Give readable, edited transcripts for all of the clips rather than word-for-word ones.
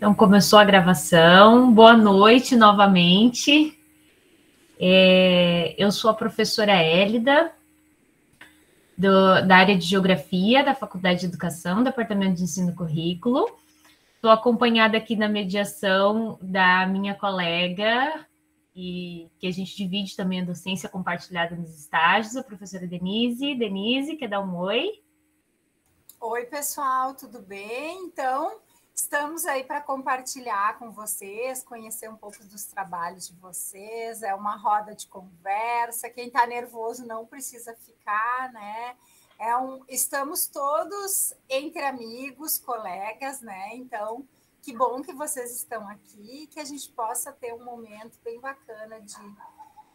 Então, começou a gravação. Boa noite novamente. Eu sou a professora Hélida, da área de Geografia, da Faculdade de Educação, Departamento de Ensino e Currículo. Estou acompanhada aqui na mediação da minha colega, e que a gente divide também a docência compartilhada nos estágios, a professora Denise. Denise, quer dar um oi? Oi, pessoal, tudo bem? Então, estamos aí para compartilhar com vocês, conhecer um pouco dos trabalhos de vocês, é uma roda de conversa, quem está nervoso não precisa ficar, né? Estamos todos entre amigos, colegas, né? Então, que bom que vocês estão aqui, que a gente possa ter um momento bem bacana de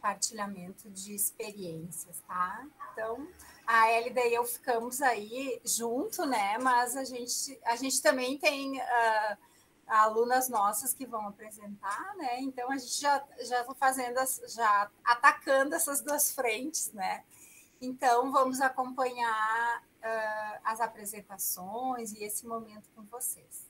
partilhamento de experiências, tá? Então, a Hélida e eu ficamos aí junto, né? Mas a gente também tem alunas nossas que vão apresentar, né? Então, a gente já está fazendo, já atacando essas duas frentes, né? Então, vamos acompanhar as apresentações e esse momento com vocês.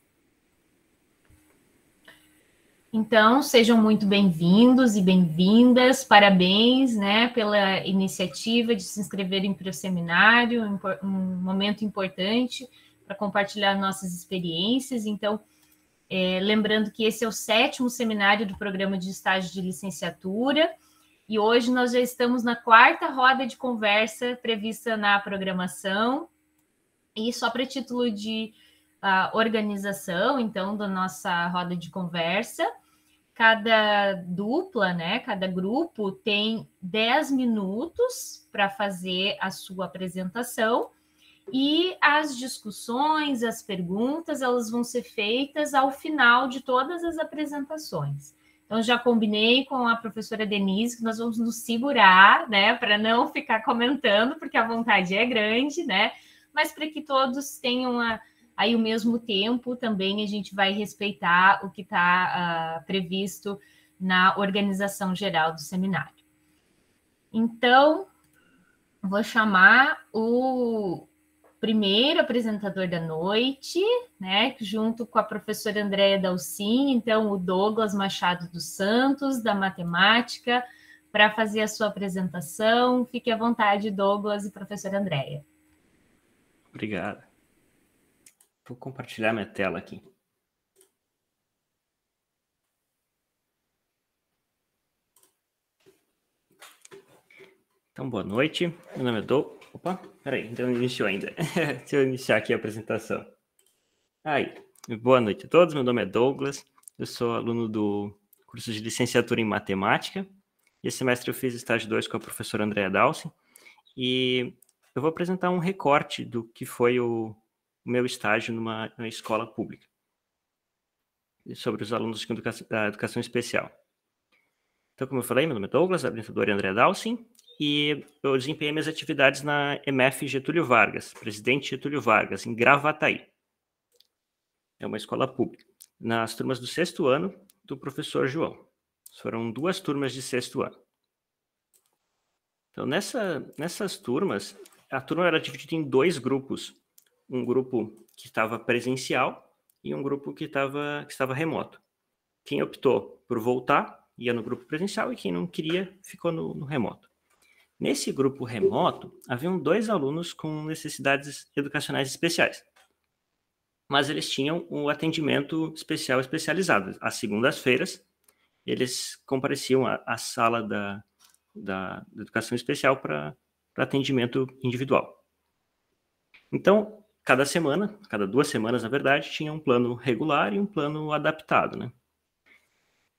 Então, sejam muito bem-vindos e bem-vindas. Parabéns, né, pela iniciativa de se inscreverem para o seminário, um momento importante para compartilhar nossas experiências. Então, lembrando que esse é o 7º seminário do programa de estágio de licenciatura, e hoje nós já estamos na 4ª roda de conversa prevista na programação. E só para título de organização, então, da nossa roda de conversa, cada dupla, né, cada grupo tem 10 minutos para fazer a sua apresentação, e as discussões, as perguntas, elas vão ser feitas ao final de todas as apresentações. Então, já combinei com a professora Denise que nós vamos nos segurar, né, para não ficar comentando, porque a vontade é grande, né, mas para que todos tenham aí o mesmo tempo, também a gente vai respeitar o que está previsto na organização geral do seminário. Então, vou chamar o primeiro apresentador da noite, né, junto com a professora Andréia Dalcin, então o Douglas Machado dos Santos, da matemática, para fazer a sua apresentação. Fique à vontade, Douglas e professora Andréia. Obrigado. Vou compartilhar minha tela aqui. Então, boa noite. Meu nome é Douglas. Opa, peraí, ainda não iniciou ainda. Deixa eu iniciar aqui a apresentação. Boa noite a todos. Meu nome é Douglas. Eu sou aluno do curso de licenciatura em matemática. E esse semestre eu fiz estágio 2 com a professora Andréia Dalcin. E eu vou apresentar um recorte do que foi o meu estágio numa escola pública, sobre os alunos da educação especial. Então, como eu falei, meu nome é Douglas, a orientadora é Andréia Dalcin, e eu desempenhei minhas atividades na MF Getúlio Vargas, Presidente Getúlio Vargas, em Gravataí. É uma escola pública. Nas turmas do 6º ano do professor João. Foram 2 turmas de 6º ano. Então, nessas turmas, a turma era dividida em 2 grupos. Um grupo que estava presencial e um grupo que estava remoto. Quem optou por voltar ia no grupo presencial e quem não queria ficou no remoto. Nesse grupo remoto, haviam 2 alunos com necessidades educacionais especiais. Mas eles tinham um atendimento especializado. Às segundas-feiras, eles compareciam à sala da educação especial para atendimento individual. Então, cada 2 semanas, na verdade, tinha um plano regular e um plano adaptado, né,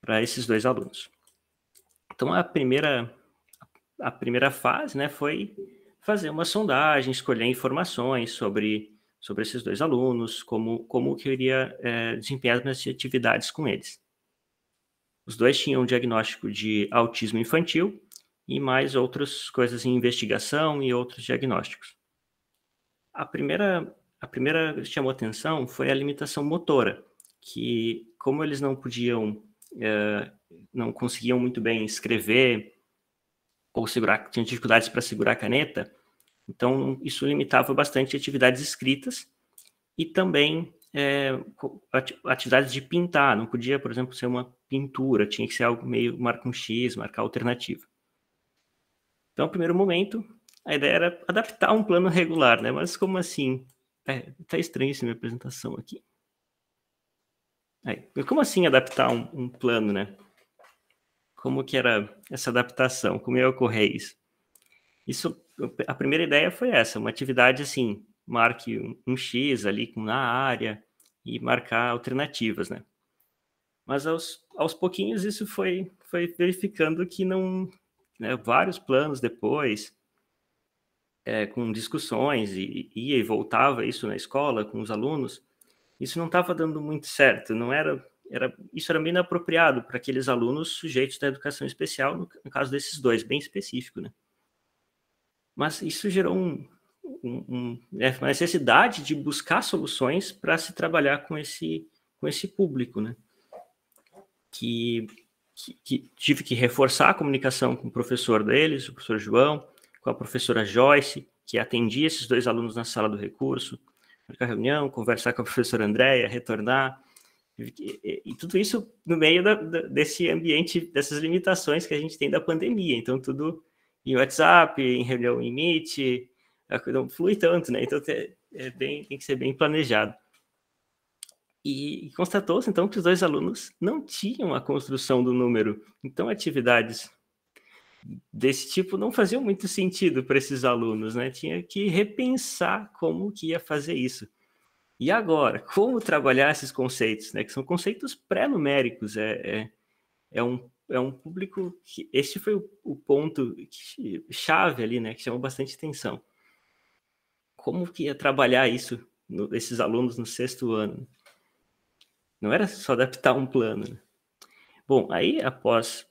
para esses 2 alunos. Então, a primeira fase, né, foi fazer uma sondagem, escolher informações sobre esses 2 alunos, como que eu iria desempenhar as minhas atividades com eles. Os 2 tinham um diagnóstico de autismo infantil e mais outras coisas em investigação e outros diagnósticos. A primeira que chamou atenção foi a limitação motora, que como eles não conseguiam muito bem escrever ou tinham dificuldades para segurar a caneta, então isso limitava bastante atividades escritas e também atividades de pintar, não podia, por exemplo, ser uma pintura, tinha que ser algo meio marca um X, marcar alternativa. Então, no primeiro momento, a ideia era adaptar um plano regular, né? Mas como assim? Tá estranho essa minha apresentação aqui. Como assim adaptar um plano, né? Como que era essa adaptação? Como ia ocorrer isso? A primeira ideia foi essa, uma atividade assim, marque um X ali na área e marcar alternativas, né? Mas aos pouquinhos isso foi verificando que não, né, vários planos depois, com discussões ia e voltava isso na escola com os alunos, isso não estava dando muito certo, não isso era bem inapropriado para aqueles alunos sujeitos da educação especial, no caso desses dois, bem específico, né? Mas isso gerou uma necessidade de buscar soluções para se trabalhar com esse público, né? Que tive que reforçar a comunicação com o professor deles, o professor João, com a professora Joyce, que atendia esses dois alunos na sala do recurso, marcar reunião, conversar com a professora Andréia, retornar, e tudo isso no meio desse ambiente, dessas limitações que a gente tem da pandemia. Então, tudo em WhatsApp, em reunião em Meet, a coisa não flui tanto, né? Então, tem que ser bem planejado. E constatou-se, então, que os dois alunos não tinham a construção do número. Então, atividades desse tipo não faziam muito sentido para esses alunos, né? Tinha que repensar como que ia fazer isso. E agora, como trabalhar esses conceitos, né? Que são conceitos pré-numéricos. É um público que... Esse foi o ponto chave ali, né? Que chamou bastante atenção. Como que ia trabalhar isso, esses alunos no 6º ano? Não era só adaptar um plano, né? Bom, aí após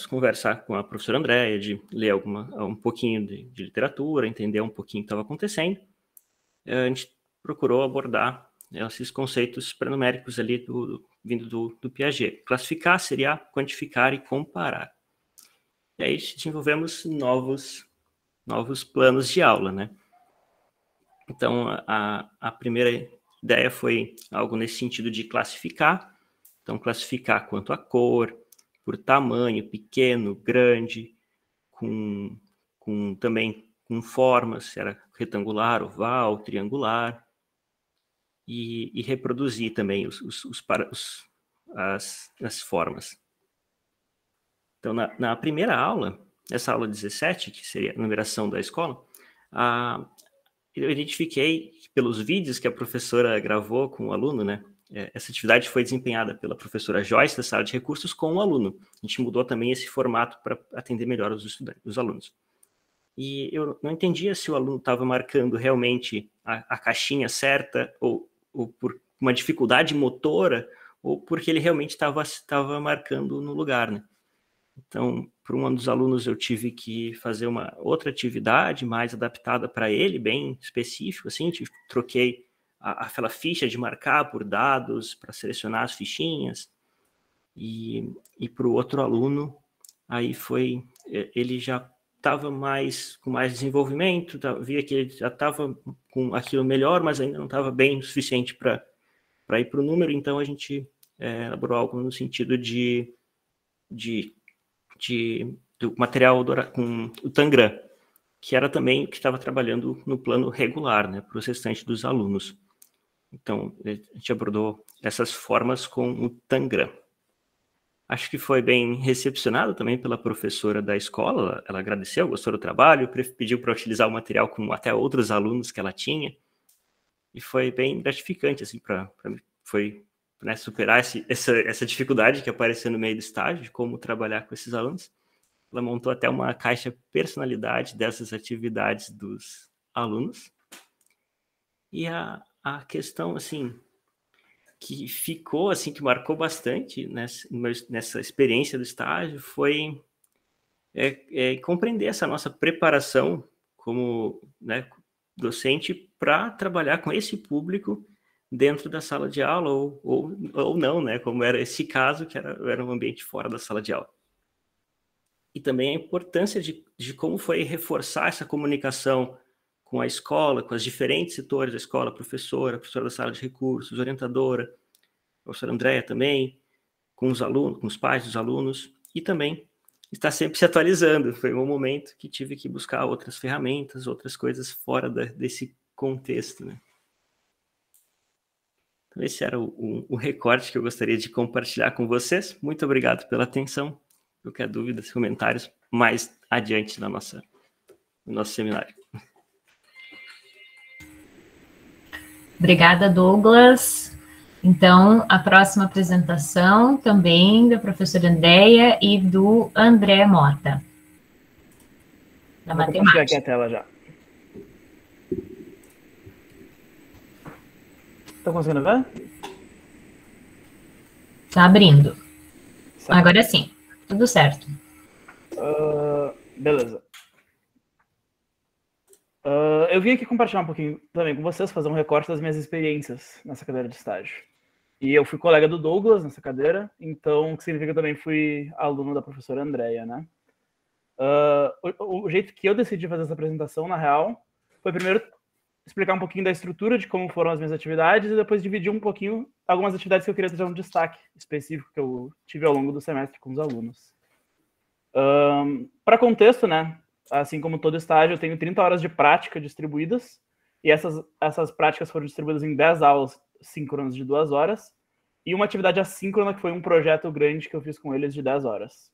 conversar com a professora Andréia, de ler um pouquinho de literatura, entender um pouquinho o que estava acontecendo, a gente procurou abordar esses conceitos pré-numéricos ali vindo do Piaget. Classificar, seriar, quantificar e comparar. E aí desenvolvemos novos planos de aula, né? Então, a primeira ideia foi algo nesse sentido de classificar. Então, classificar quanto a cor, por tamanho, pequeno, grande, também com formas, se era retangular, oval, triangular, e reproduzir também as formas. Então, na primeira aula, essa aula 17, que seria a numeração da escola, eu identifiquei pelos vídeos que a professora gravou com o aluno, né? Essa atividade foi desempenhada pela professora Joyce, da sala de recursos, com o aluno. A gente mudou também esse formato para atender melhor os alunos. E eu não entendia se o aluno estava marcando realmente a caixinha certa, ou por uma dificuldade motora, ou porque ele realmente estava marcando no lugar, né? Então, para um dos alunos, eu tive que fazer uma outra atividade mais adaptada para ele, bem específico, assim, troquei aquela ficha de marcar por dados para selecionar as fichinhas, e para o outro aluno, aí ele já estava com mais desenvolvimento, via que ele já estava com aquilo melhor, mas ainda não estava bem o suficiente para ir para o número, então a gente elaborou algo no sentido do material com o Tangram, que era também o que estava trabalhando no plano regular, né, para os restantes dos alunos. Então, a gente abordou essas formas com o Tangram. Acho que foi bem recepcionado também pela professora da escola, ela agradeceu, gostou do trabalho, pediu para utilizar o material com até outros alunos que ela tinha, e foi bem gratificante, assim, foi superar essa dificuldade que apareceu no meio do estágio, de como trabalhar com esses alunos. Ela montou até uma caixa personalidade dessas atividades dos alunos. E a questão, assim, que ficou, assim, que marcou bastante nessa experiência do estágio foi compreender essa nossa preparação como, né, docente para trabalhar com esse público dentro da sala de aula ou não, né, como era esse caso, que era um ambiente fora da sala de aula. E também a importância de como foi reforçar essa comunicação com a escola, com os diferentes setores da escola, professora da sala de recursos, orientadora, a professora Andréia também, com os alunos, com os pais dos alunos, e também está sempre se atualizando. Foi um momento que tive que buscar outras ferramentas, outras coisas fora desse contexto, né? Então, esse era o recorte que eu gostaria de compartilhar com vocês. Muito obrigado pela atenção. Qualquer dúvida, comentários, mais adiante no nosso seminário. Obrigada, Douglas. Então, a próxima apresentação também da professora Andréia e do André Mota, da matemática. Vou compartilhar aqui a tela já. Tá conseguindo ver? Tá abrindo. Certo. Agora sim, tudo certo. Beleza. Eu vim aqui compartilhar um pouquinho também com vocês, fazer um recorte das minhas experiências nessa cadeira de estágio. E eu fui colega do Douglas nessa cadeira, então, o que significa que eu também fui aluno da professora Andréia, né? O jeito que eu decidi fazer essa apresentação, na real, foi primeiro explicar um pouquinho da estrutura de como foram as minhas atividades e depois dividir um pouquinho algumas atividades que eu queria trazer um destaque específico que eu tive ao longo do semestre com os alunos. Para contexto, né? Assim como todo estágio, eu tenho 30 horas de prática distribuídas, e essas práticas foram distribuídas em 10 aulas síncronas de 2 horas, e uma atividade assíncrona, que foi um projeto grande que eu fiz com eles de 10 horas.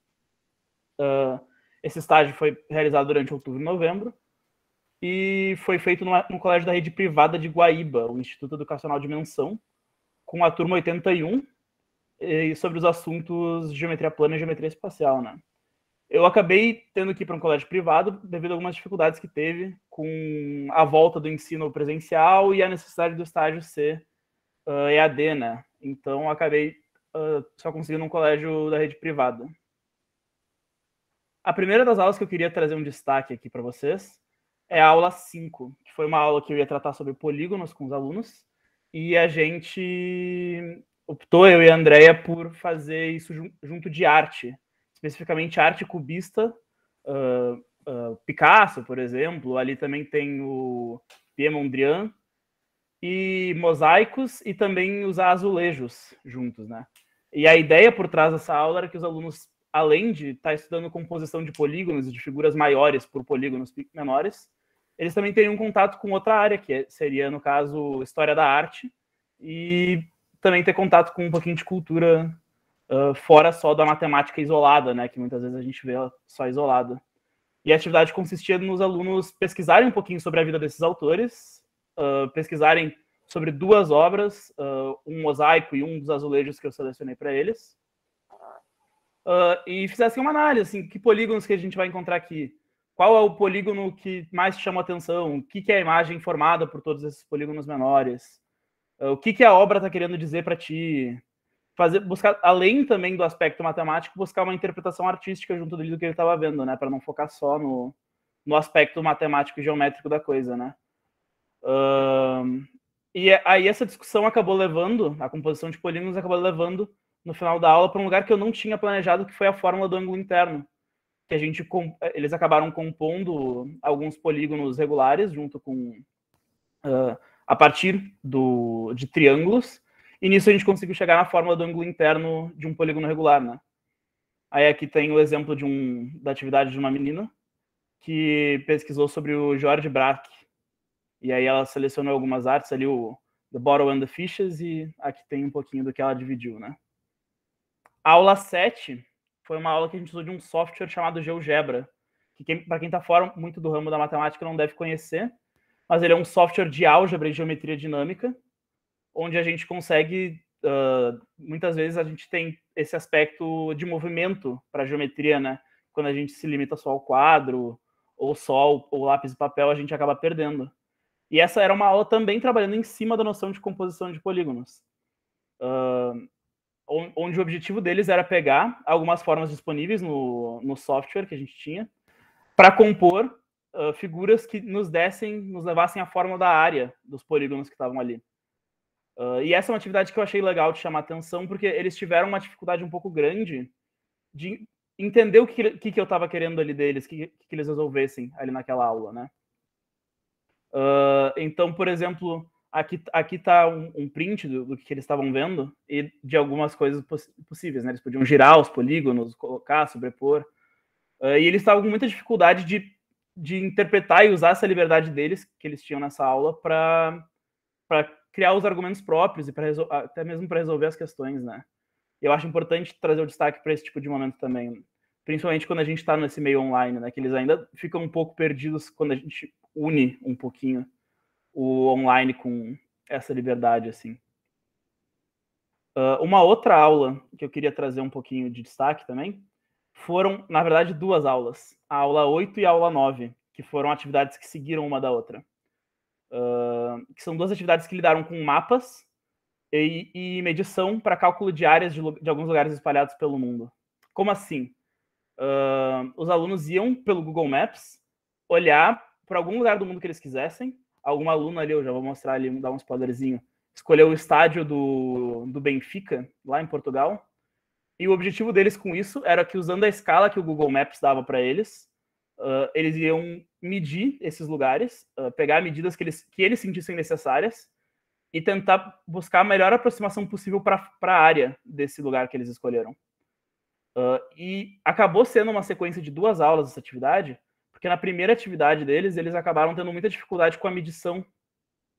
Esse estágio foi realizado durante outubro e novembro, e foi feito no colégio da rede privada de Guaíba, o Instituto Educacional Dimensão, com a turma 81, e sobre os assuntos de geometria plana e geometria espacial, né? Eu acabei tendo que ir para um colégio privado devido a algumas dificuldades que teve com a volta do ensino presencial e a necessidade do estágio ser EAD, né? Então, acabei só conseguindo um colégio da rede privada. A primeira das aulas que eu queria trazer um destaque aqui para vocês é a aula 5, que foi uma aula que eu ia tratar sobre polígonos com os alunos, e a gente optou, eu e a Andréia, por fazer isso junto de arte, especificamente arte cubista, Picasso, por exemplo, ali também tem o Pierre Mondrian, e mosaicos, e também usar azulejos juntos, né? E a ideia por trás dessa aula era que os alunos, além de estar estudando composição de polígonos e de figuras maiores por polígonos menores, eles também teriam um contato com outra área, que seria, no caso, história da arte, e também ter contato com um pouquinho de cultura fora só da matemática isolada, né, que muitas vezes a gente vê ela só isolada. E a atividade consistia nos alunos pesquisarem um pouquinho sobre a vida desses autores, pesquisarem sobre 2 obras, um mosaico e um dos azulejos que eu selecionei para eles, e fizessem uma análise, assim, que polígonos que a gente vai encontrar aqui, qual é o polígono que mais te chamou a atenção, o que é a imagem formada por todos esses polígonos menores, o que a obra está querendo dizer para ti, buscar, além também do aspecto matemático, buscar uma interpretação artística junto do que ele estava vendo, né, para não focar só no aspecto matemático e geométrico da coisa, né. E aí essa discussão acabou levando, a composição de polígonos acabou levando, no final da aula, para um lugar que eu não tinha planejado, que foi a fórmula do ângulo interno, que eles acabaram compondo alguns polígonos regulares, junto com, a partir de triângulos, e nisso a gente conseguiu chegar na fórmula do ângulo interno de um polígono regular, né? Aí aqui tem o exemplo da atividade de uma menina que pesquisou sobre o George Braque. E aí ela selecionou algumas artes ali, o The Bottle and the Fishes, e aqui tem um pouquinho do que ela dividiu, né? A aula 7 foi uma aula que a gente usou de um software chamado GeoGebra, que para quem está fora muito do ramo da matemática não deve conhecer, mas ele é um software de álgebra e geometria dinâmica, onde a gente consegue, muitas vezes a gente tem esse aspecto de movimento para a geometria, né? Quando a gente se limita só ao quadro, ou só o lápis e papel, a gente acaba perdendo. E essa era uma aula também trabalhando em cima da noção de composição de polígonos, onde o objetivo deles era pegar algumas formas disponíveis no software que a gente tinha, para compor figuras que nos levassem à fórmula da área dos polígonos que estavam ali. E essa é uma atividade que eu achei legal de chamar atenção, porque eles tiveram uma dificuldade um pouco grande de entender o que eu estava querendo ali deles, que eles resolvessem ali naquela aula, né? Então, por exemplo, aqui está um print do que eles estavam vendo e de algumas coisas possíveis, né? Eles podiam girar os polígonos, colocar, sobrepor. E eles estavam com muita dificuldade de interpretar e usar essa liberdade deles, que eles tinham nessa aula, para criar os argumentos próprios e até mesmo para resolver as questões, né? Eu acho importante trazer o destaque para esse tipo de momento também, principalmente quando a gente está nesse meio online, né? Que eles ainda ficam um pouco perdidos quando a gente une um pouquinho o online com essa liberdade, assim. Uma outra aula que eu queria trazer um pouquinho de destaque também foram, na verdade, 2 aulas. A aula 8 e a aula 9, que foram atividades que seguiram uma da outra. Que são 2 atividades que lidaram com mapas e medição para cálculo de áreas de alguns lugares espalhados pelo mundo. Como assim? Os alunos iam pelo Google Maps olhar para algum lugar do mundo que eles quisessem. Algum aluno ali, eu já vou mostrar ali, dar um spoilerzinho, escolheu o estádio do Benfica, lá em Portugal. E o objetivo deles com isso era que, usando a escala que o Google Maps dava para eles, eles iam medir esses lugares, pegar medidas que eles sentissem necessárias e tentar buscar a melhor aproximação possível para a área desse lugar que eles escolheram. E acabou sendo uma sequência de 2 aulas essa atividade, porque na primeira atividade deles, eles acabaram tendo muita dificuldade com a medição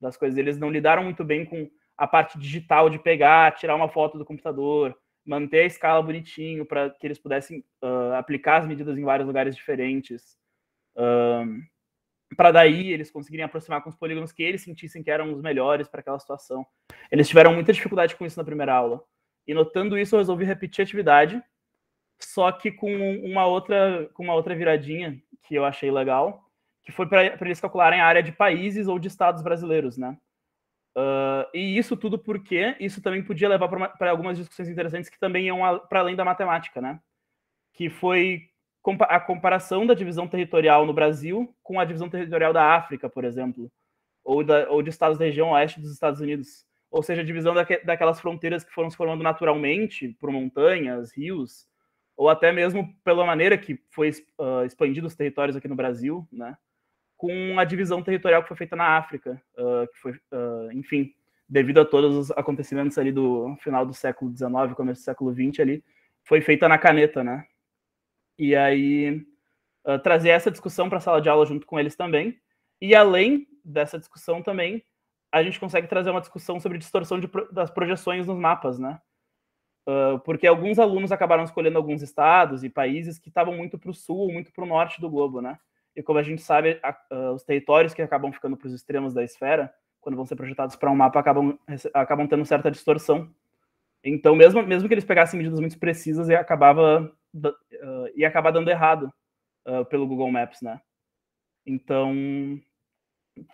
das coisas. Eles não lidaram muito bem com a parte digital de pegar, tirar uma foto do computador, manter a escala bonitinho para que eles pudessem aplicar as medidas em vários lugares diferentes. Para daí eles conseguirem aproximar com os polígonos que eles sentissem que eram os melhores para aquela situação. Eles tiveram muita dificuldade com isso na primeira aula. E notando isso, eu resolvi repetir a atividade, só que com uma outra viradinha que eu achei legal, que foi para eles calcularem a área de países ou de estados brasileiros, né? E isso tudo porque isso também podia levar para algumas discussões interessantes que também iam para além da matemática, né? Que foi a comparação da divisão territorial no Brasil com a divisão territorial da África, por exemplo, ou de estados da região oeste dos Estados Unidos. Ou seja, a divisão daquelas fronteiras que foram se formando naturalmente por montanhas, rios, ou até mesmo pela maneira que foi expandido os territórios aqui no Brasil, né? Com a divisão territorial que foi feita na África, que foi, enfim, devido a todos os acontecimentos ali do final do século XIX, começo do século XX ali, foi feita na caneta, né? E aí, trazer essa discussão para a sala de aula junto com eles também. E além dessa discussão também, a gente consegue trazer uma discussão sobre distorção das projeções nos mapas, né? Porque alguns alunos acabaram escolhendo alguns estados e países que estavam muito para o sul ou muito para o norte do globo, né? E como a gente sabe, os territórios que acabam ficando para os extremos da esfera, quando vão ser projetados para um mapa, acabam tendo certa distorção. Então, mesmo que eles pegassem medidas muito precisas, ia acabar dando errado pelo Google Maps, né? Então,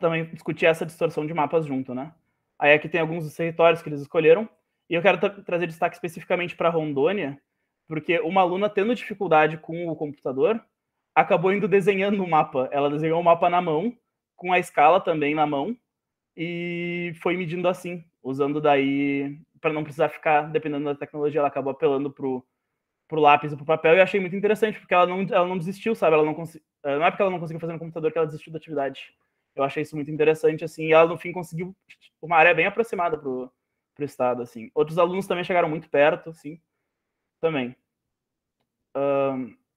também discutir essa distorção de mapas junto, né? Aí aqui tem alguns dos territórios que eles escolheram, e eu quero trazer destaque especificamente para Rondônia, porque uma aluna tendo dificuldade com o computador, acabou indo desenhando o mapa. Ela desenhou o mapa na mão, com a escala também na mão, e foi medindo assim, usando daí, para não precisar ficar dependendo da tecnologia, ela acabou apelando pro lápis e pro papel, e eu achei muito interessante, porque ela não desistiu, sabe? Não é porque ela não conseguiu fazer no computador que ela desistiu da atividade. Eu achei isso muito interessante, assim, e ela, no fim, conseguiu uma área bem aproximada pro estado, assim. Outros alunos também chegaram muito perto, assim, também.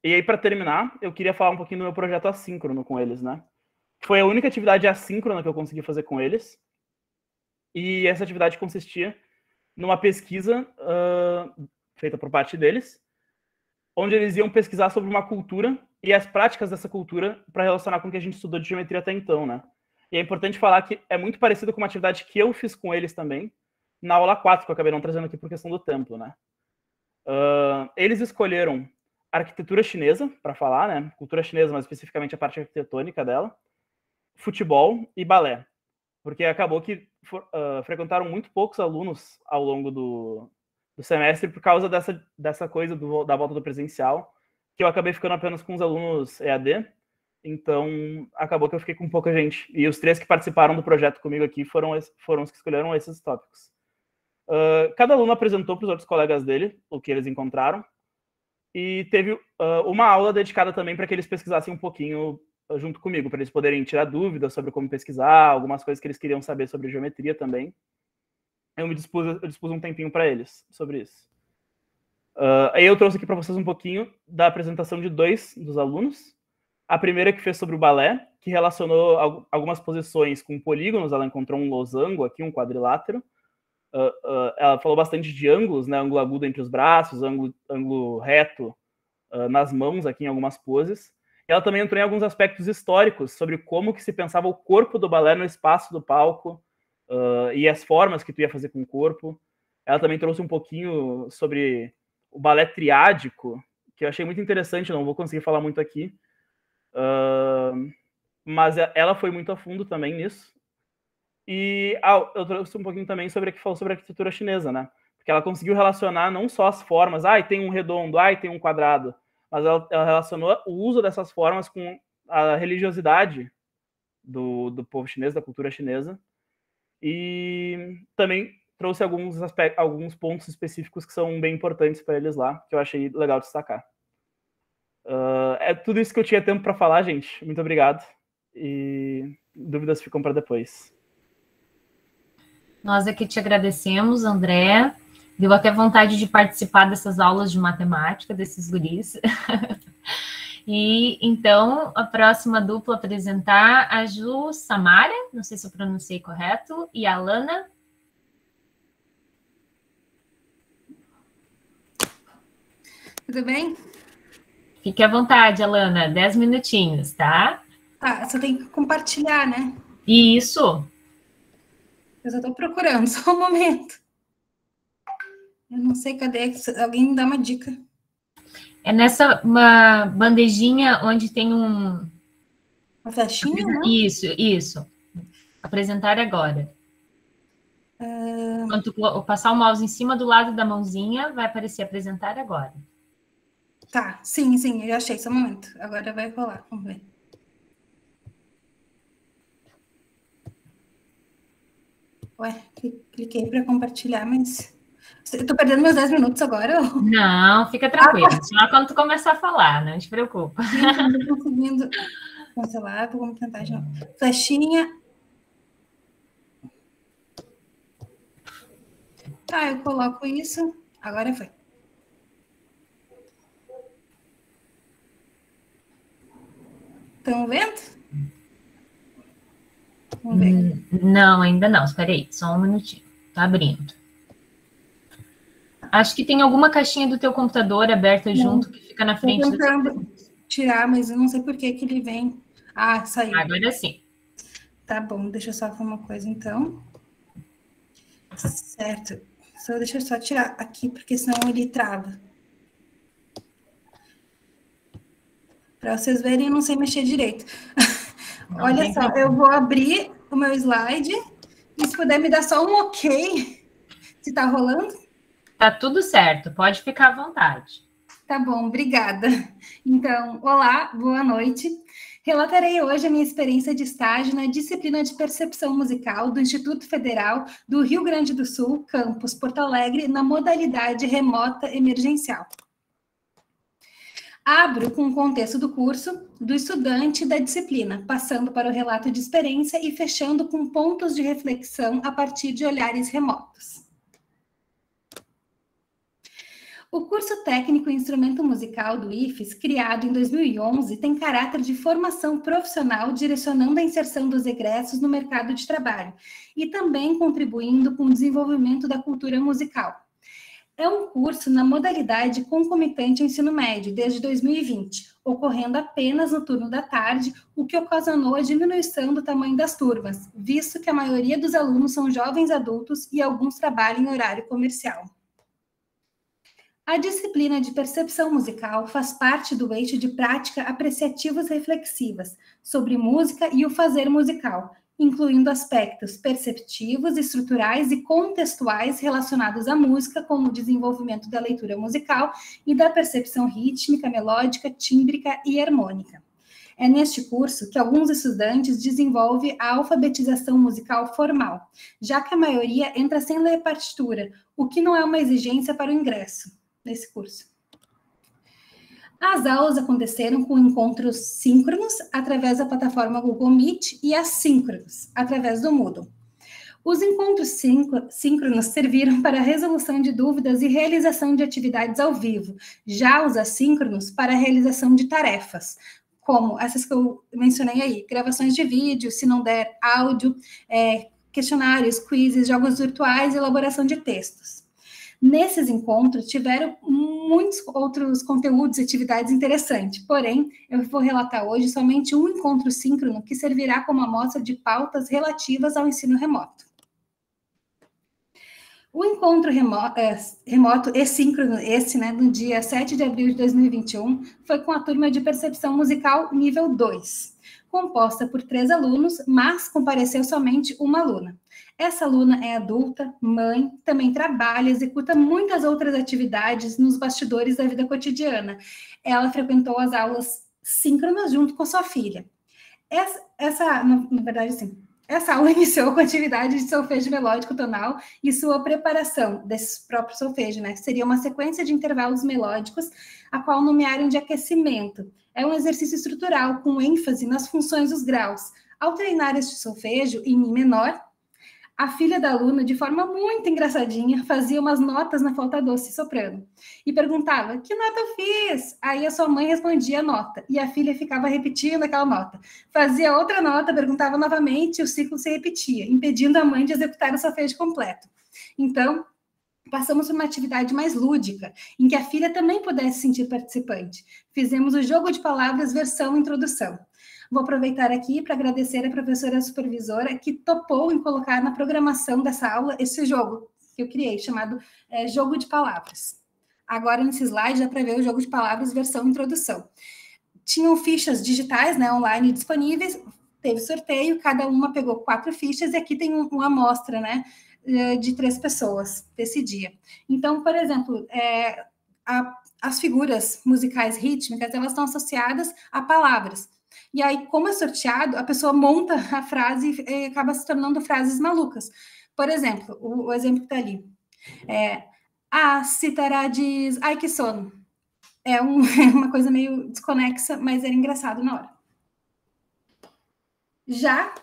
E aí, para terminar, eu queria falar um pouquinho do meu projeto assíncrono com eles, né? Foi a única atividade assíncrona que eu consegui fazer com eles. E essa atividade consistia numa pesquisa feita por parte deles, onde eles iam pesquisar sobre uma cultura e as práticas dessa cultura para relacionar com o que a gente estudou de geometria até então, né? E é importante falar que é muito parecido com uma atividade que eu fiz com eles também, na aula 4, que eu acabei não trazendo aqui por questão do tempo, né? Eles escolheram arquitetura chinesa, para falar, né? Cultura chinesa, mas especificamente a parte arquitetônica dela, futebol e balé. Porque acabou que frequentaram muito poucos alunos ao longo do semestre por causa dessa coisa da volta do presencial, que eu acabei ficando apenas com os alunos EAD, então acabou que eu fiquei com pouca gente. E os 3 que participaram do projeto comigo aqui foram os que escolheram esses tópicos. Cada aluno apresentou para os outros colegas dele o que eles encontraram, e teve uma aula dedicada também para que eles pesquisassem um pouquinho junto comigo, para eles poderem tirar dúvidas sobre como pesquisar, algumas coisas que eles queriam saber sobre geometria também. Eu dispus um tempinho para eles sobre isso. Aí eu trouxe aqui para vocês um pouquinho da apresentação de 2 dos alunos. A primeira que fez sobre o balé, que relacionou algumas posições com polígonos, ela encontrou um losango aqui, um quadrilátero. Ela falou bastante de ângulos, né? Ângulo agudo entre os braços, ângulo reto nas mãos aqui em algumas poses. E ela também entrou em alguns aspectos históricos sobre como que se pensava o corpo do balé no espaço do palco e as formas que tu ia fazer com o corpo. Ela também trouxe um pouquinho sobre o balé triádico, que eu achei muito interessante, não vou conseguir falar muito aqui, mas ela foi muito a fundo também nisso. E eu trouxe um pouquinho também sobre que falou sobre a arquitetura chinesa, né? Porque ela conseguiu relacionar não só as formas, tem um redondo, tem um quadrado, mas ela relacionou o uso dessas formas com a religiosidade do povo chinês, da cultura chinesa, e também trouxe alguns pontos específicos que são bem importantes para eles lá, que eu achei legal destacar. É tudo isso que eu tinha tempo para falar, gente. Muito obrigado. E dúvidas ficam para depois. Nós aqui te agradecemos, André. Deu até vontade de participar dessas aulas de matemática, desses guris. E, então, a próxima dupla a apresentar, a Ju Samara, não sei se eu pronunciei correto, e a Alana. Tudo bem? Fique à vontade, Alana, 10 minutinhos, tá? Tá, só tem que compartilhar, né? Isso. Eu só estou procurando, só um momento. Eu não sei, cadê? Alguém me dá uma dica. É nessa uma bandejinha onde tem um... Uma flechinha, né? Isso. Apresentar agora. Quando tu passar o mouse em cima do lado da mãozinha, vai aparecer apresentar agora. Tá, sim, eu já achei, só um momento. Agora vai rolar, vamos ver. Ué, cliquei para compartilhar, mas... Eu tô perdendo meus 10 minutos agora? Não, fica tranquilo. Só quando tu começar a falar, não te preocupa. Não tô conseguindo cancelar, vamos tentar de novo. Flechinha. Tá, eu coloco isso. Agora foi. Estão vendo? Vamos ver. Não, ainda não. Espera aí, só um minutinho. Tá abrindo. Acho que tem alguma caixinha do teu computador aberta junto que fica na frente. Estou tentando tirar, mas eu não sei por que ele vem. Ah, saiu. Agora sim. Tá bom, deixa eu só fazer uma coisa, então. Certo. Deixa eu só tirar aqui, porque senão ele trava. Para vocês verem, eu não sei mexer direito. Olha só, eu vou abrir o meu slide e se puder me dar só um ok, se tá rolando. Tá tudo certo, pode ficar à vontade. Tá bom, obrigada. Então, olá, boa noite. Relatarei hoje a minha experiência de estágio na disciplina de percepção musical do Instituto Federal do Rio Grande do Sul, campus Porto Alegre, na modalidade remota emergencial. Abro com o contexto do curso, do estudante e da disciplina, passando para o relato de experiência e fechando com pontos de reflexão a partir de olhares remotos. O curso técnico em instrumento musical do IFES, criado em 2011, tem caráter de formação profissional, direcionando a inserção dos egressos no mercado de trabalho e também contribuindo com o desenvolvimento da cultura musical. É um curso na modalidade concomitante ao ensino médio, desde 2020, ocorrendo apenas no turno da tarde, o que ocasionou a diminuição do tamanho das turmas, visto que a maioria dos alunos são jovens adultos e alguns trabalham em horário comercial. A disciplina de percepção musical faz parte do eixo de prática apreciativas reflexivas sobre música e o fazer musical, incluindo aspectos perceptivos, estruturais e contextuais relacionados à música, como o desenvolvimento da leitura musical e da percepção rítmica, melódica, tímbrica e harmônica. É neste curso que alguns estudantes desenvolvem a alfabetização musical formal, já que a maioria entra sem ler partitura, o que não é uma exigência para o ingresso nesse curso. As aulas aconteceram com encontros síncronos através da plataforma Google Meet e assíncronos através do Moodle. Os encontros síncronos serviram para a resolução de dúvidas e realização de atividades ao vivo, já os assíncronos para a realização de tarefas, como essas que eu mencionei aí, gravações de vídeo, se não der áudio, questionários, quizzes, jogos virtuais e elaboração de textos. Nesses encontros, tiveram muitos outros conteúdos e atividades interessantes, porém, eu vou relatar hoje somente um encontro síncrono que servirá como amostra de pautas relativas ao ensino remoto. O encontro remoto e síncrono, no dia 7 de abril de 2021, foi com a turma de percepção musical nível 2, composta por 3 alunos, mas compareceu somente uma aluna. Essa aluna é adulta, mãe, também trabalha, executa muitas outras atividades nos bastidores da vida cotidiana. Ela frequentou as aulas síncronas junto com sua filha. Essa aula iniciou com a atividade de solfejo melódico tonal e sua preparação desse próprio solfejo, Seria uma sequência de intervalos melódicos, a qual nomearam de aquecimento. É um exercício estrutural com ênfase nas funções dos graus. Ao treinar este solfejo em Mi menor, a filha da aluna, de forma muito engraçadinha, fazia umas notas na flauta doce soprano e perguntava, que nota eu fiz? Aí a sua mãe respondia a nota e a filha ficava repetindo aquela nota. Fazia outra nota, perguntava novamente e o ciclo se repetia, impedindo a mãe de executar o solfejo completo. Então, passamos por uma atividade mais lúdica, em que a filha também pudesse se sentir participante. Fizemos o jogo de palavras versão introdução. Vou aproveitar aqui para agradecer a professora supervisora que topou em colocar na programação dessa aula esse jogo que eu criei, chamado Jogo de Palavras. Agora, nesse slide, dá para ver o Jogo de Palavras versão introdução. Tinham fichas digitais, online disponíveis, teve sorteio, cada uma pegou 4 fichas e aqui tem uma amostra, de 3 pessoas desse dia. Então, por exemplo, as figuras musicais rítmicas, elas estão associadas a palavras. E aí, como é sorteado, a pessoa monta a frase e acaba se tornando frases malucas. Por exemplo, o exemplo que está ali. A cítara diz, ai que sono. É uma coisa meio desconexa, mas era engraçado na hora. Já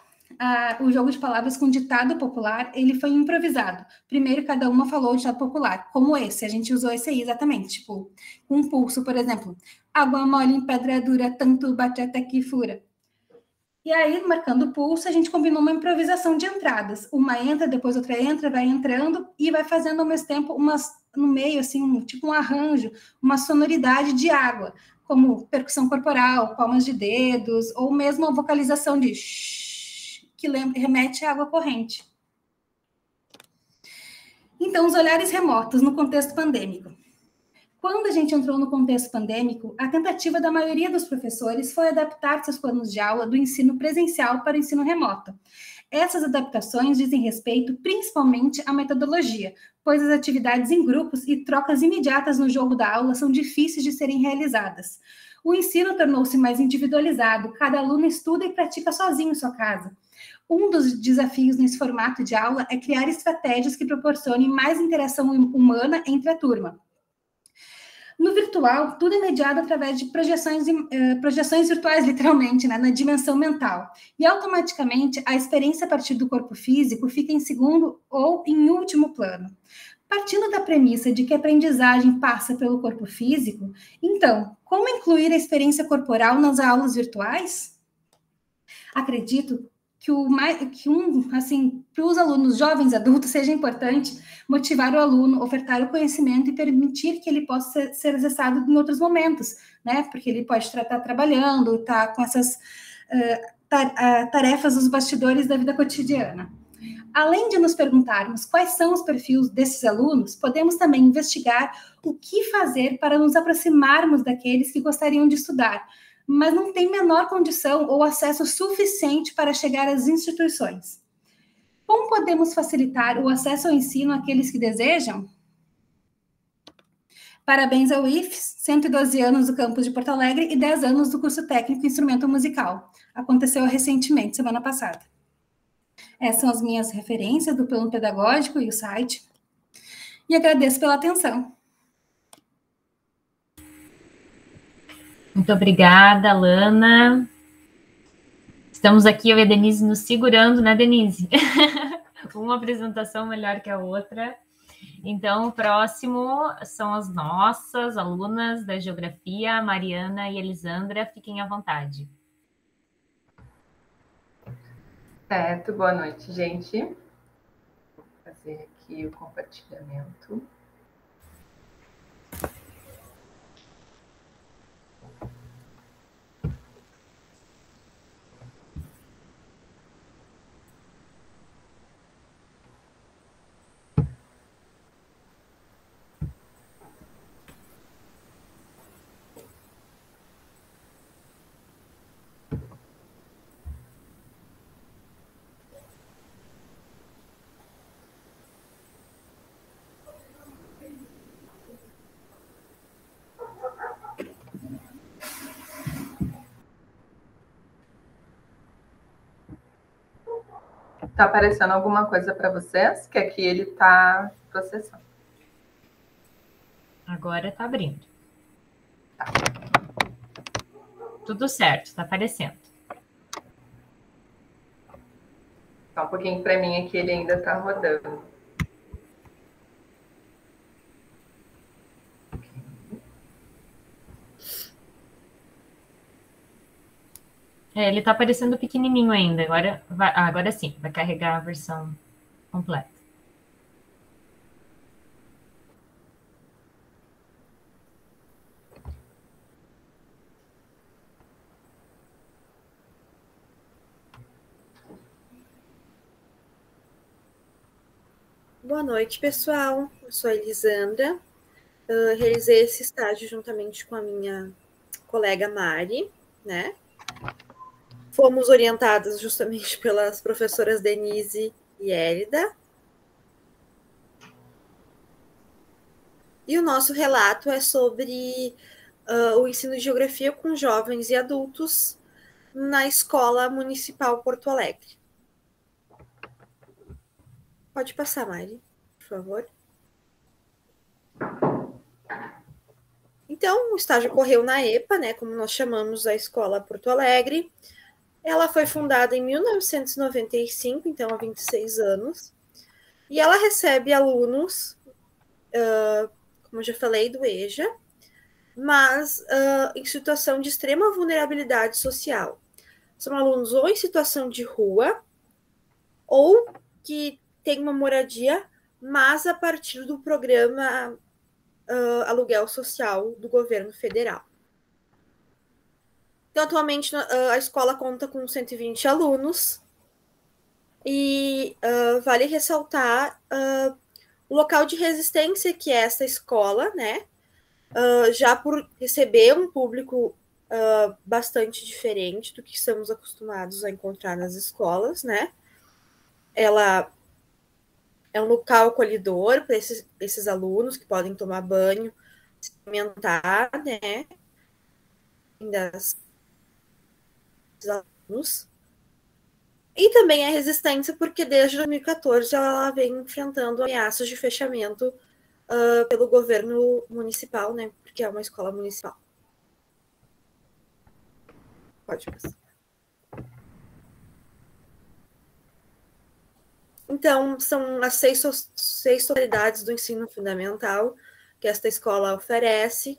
o jogo de palavras com ditado popular, ele foi improvisado. Primeiro, cada uma falou o ditado popular, como esse. A gente usou esse aí exatamente, tipo, um pulso, por exemplo. Água mole em pedra dura, tanto bate até que fura. E aí, marcando o pulso, a gente combinou uma improvisação de entradas. Uma entra, depois outra entra, vai entrando e vai fazendo ao mesmo tempo no meio, assim, tipo um arranjo, uma sonoridade de água, como percussão corporal, palmas de dedos, ou mesmo a vocalização de shhh, que remete à água corrente. Então, os olhares remotos no contexto pandêmico. Quando a gente entrou no contexto pandêmico, a tentativa da maioria dos professores foi adaptar seus planos de aula do ensino presencial para o ensino remoto. Essas adaptações dizem respeito principalmente à metodologia, pois as atividades em grupos e trocas imediatas no jogo da aula são difíceis de serem realizadas. O ensino tornou-se mais individualizado, cada aluno estuda e pratica sozinho em sua casa. Um dos desafios nesse formato de aula é criar estratégias que proporcionem mais interação humana entre a turma. No virtual, tudo é mediado através de projeções virtuais, literalmente, na dimensão mental. E, automaticamente, a experiência a partir do corpo físico fica em segundo ou em último plano. Partindo da premissa de que a aprendizagem passa pelo corpo físico, então, como incluir a experiência corporal nas aulas virtuais? Acredito para os alunos jovens adultos seja importante motivar o aluno, ofertar o conhecimento e permitir que ele possa ser acessado em outros momentos, Porque ele pode estar trabalhando, estar com essas tarefas dos bastidores da vida cotidiana. Além de nos perguntarmos quais são os perfis desses alunos, podemos também investigar o que fazer para nos aproximarmos daqueles que gostariam de estudar, mas não tem menor condição ou acesso suficiente para chegar às instituições. Como podemos facilitar o acesso ao ensino àqueles que desejam? Parabéns ao IFES, 112 anos do campus de Porto Alegre e 10 anos do curso técnico Instrumento Musical. Aconteceu recentemente, semana passada. Essas são as minhas referências do plano pedagógico e o site. E agradeço pela atenção. Muito obrigada, Lana. Estamos aqui, eu e a Denise, nos segurando, né, Denise? Uma apresentação melhor que a outra. Então, o próximo são as nossas alunas da Geografia, Mariana e Elisandra. Fiquem à vontade. Certo, boa noite, gente. Vou fazer aqui o compartilhamento. Tá aparecendo alguma coisa para vocês? Que aqui ele está processando. Agora está abrindo. Tá. Tudo certo, está aparecendo. Só um pouquinho para mim aqui, ele ainda está rodando. Ele está aparecendo pequenininho ainda. Agora sim, vai carregar a versão completa. Boa noite, pessoal. Eu sou a Elisandra. Realizei esse estágio juntamente com a minha colega Mari, né? Fomos orientadas justamente pelas professoras Denise e Hélida. E o nosso relato é sobre o ensino de geografia com jovens e adultos na Escola Municipal Porto Alegre. Pode passar, Mari, por favor. Então, o estágio ocorreu na EPA, né, como nós chamamos a Escola Porto Alegre. Ela foi fundada em 1995, então há 26 anos. E ela recebe alunos, como eu já falei, do EJA, mas em situação de extrema vulnerabilidade social. São alunos ou em situação de rua, ou que têm uma moradia, mas a partir do programa Aluguel Social do governo federal. Então, atualmente, a escola conta com 120 alunos e vale ressaltar o local de resistência que é essa escola, né? Já por receber um público bastante diferente do que estamos acostumados a encontrar nas escolas, né? Ela é um local acolhedor para esses alunos que podem tomar banho, se alimentar, né? Das alunos. E também a resistência, porque desde 2014 ela vem enfrentando ameaças de fechamento pelo governo municipal, né? Porque é uma escola municipal. Pode passar. Então, são as seis totalidades do ensino fundamental que esta escola oferece.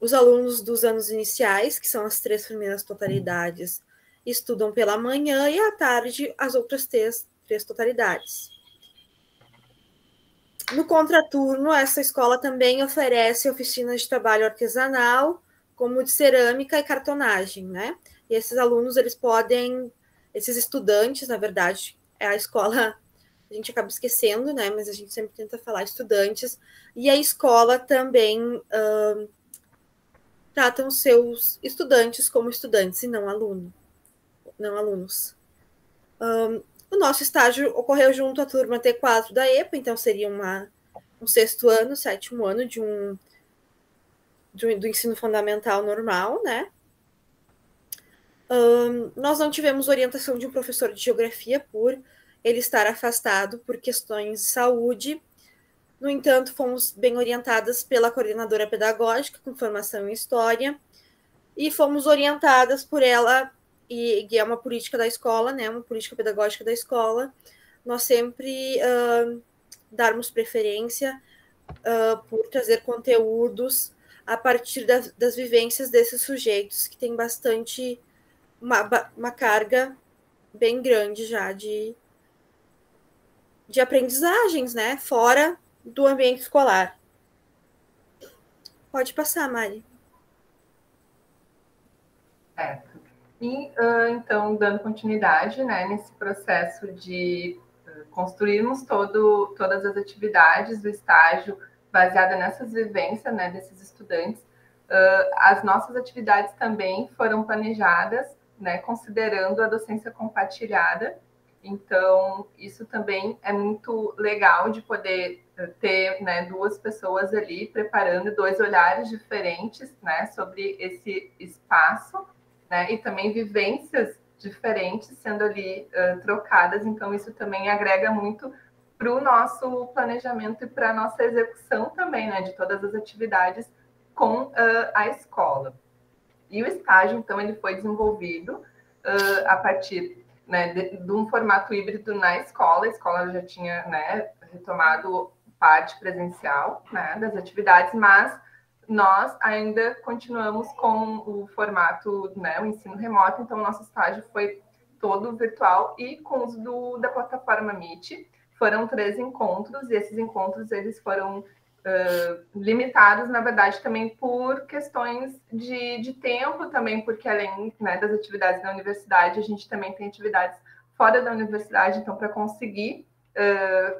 Os alunos dos anos iniciais, que são as 3 primeiras totalidades, estudam pela manhã e à tarde as outras 3 totalidades. No contraturno, essa escola também oferece oficinas de trabalho artesanal, como de cerâmica e cartonagem, né? E esses alunos, esses estudantes, na verdade, a escola, a gente acaba esquecendo, né? Mas a gente sempre tenta falar estudantes, e a escola também tratam seus estudantes como estudantes e não alunos. O nosso estágio ocorreu junto à turma T4 da EPA, então seria um 6º ano, 7º ano do ensino fundamental normal, né? Nós não tivemos orientação de um professor de geografia por ele estar afastado por questões de saúde, No entanto, fomos bem orientadas pela coordenadora pedagógica, com formação em História, e fomos orientadas por ela, e é uma política da escola, né, uma política pedagógica da escola, nós sempre darmos preferência por trazer conteúdos a partir das vivências desses sujeitos, que tem bastante, uma carga bem grande já de aprendizagens, né, fora do ambiente escolar. Pode passar, Mari. Certo. E, então, dando continuidade, né, nesse processo de construirmos todas as atividades do estágio baseada nessas vivências, né, desses estudantes, as nossas atividades também foram planejadas, né, considerando a docência compartilhada. Então, isso também é muito legal de poder ter, né, duas pessoas ali preparando 2 olhares diferentes, né, sobre esse espaço, né, e também vivências diferentes sendo ali trocadas. Então, isso também agrega muito para o nosso planejamento e para a nossa execução também, né, de todas as atividades com a escola. E o estágio, então, ele foi desenvolvido a partir, né, de um formato híbrido na escola. A escola já tinha, né, retomado parte presencial, né, das atividades, mas nós ainda continuamos com o formato, né, o ensino remoto. Então, o nosso estágio foi todo virtual e com o uso da plataforma Meet. Foram 3 encontros, e esses encontros eles foram limitados, na verdade, também por questões de tempo também, porque além, né, das atividades da universidade, a gente também tem atividades fora da universidade, então para conseguir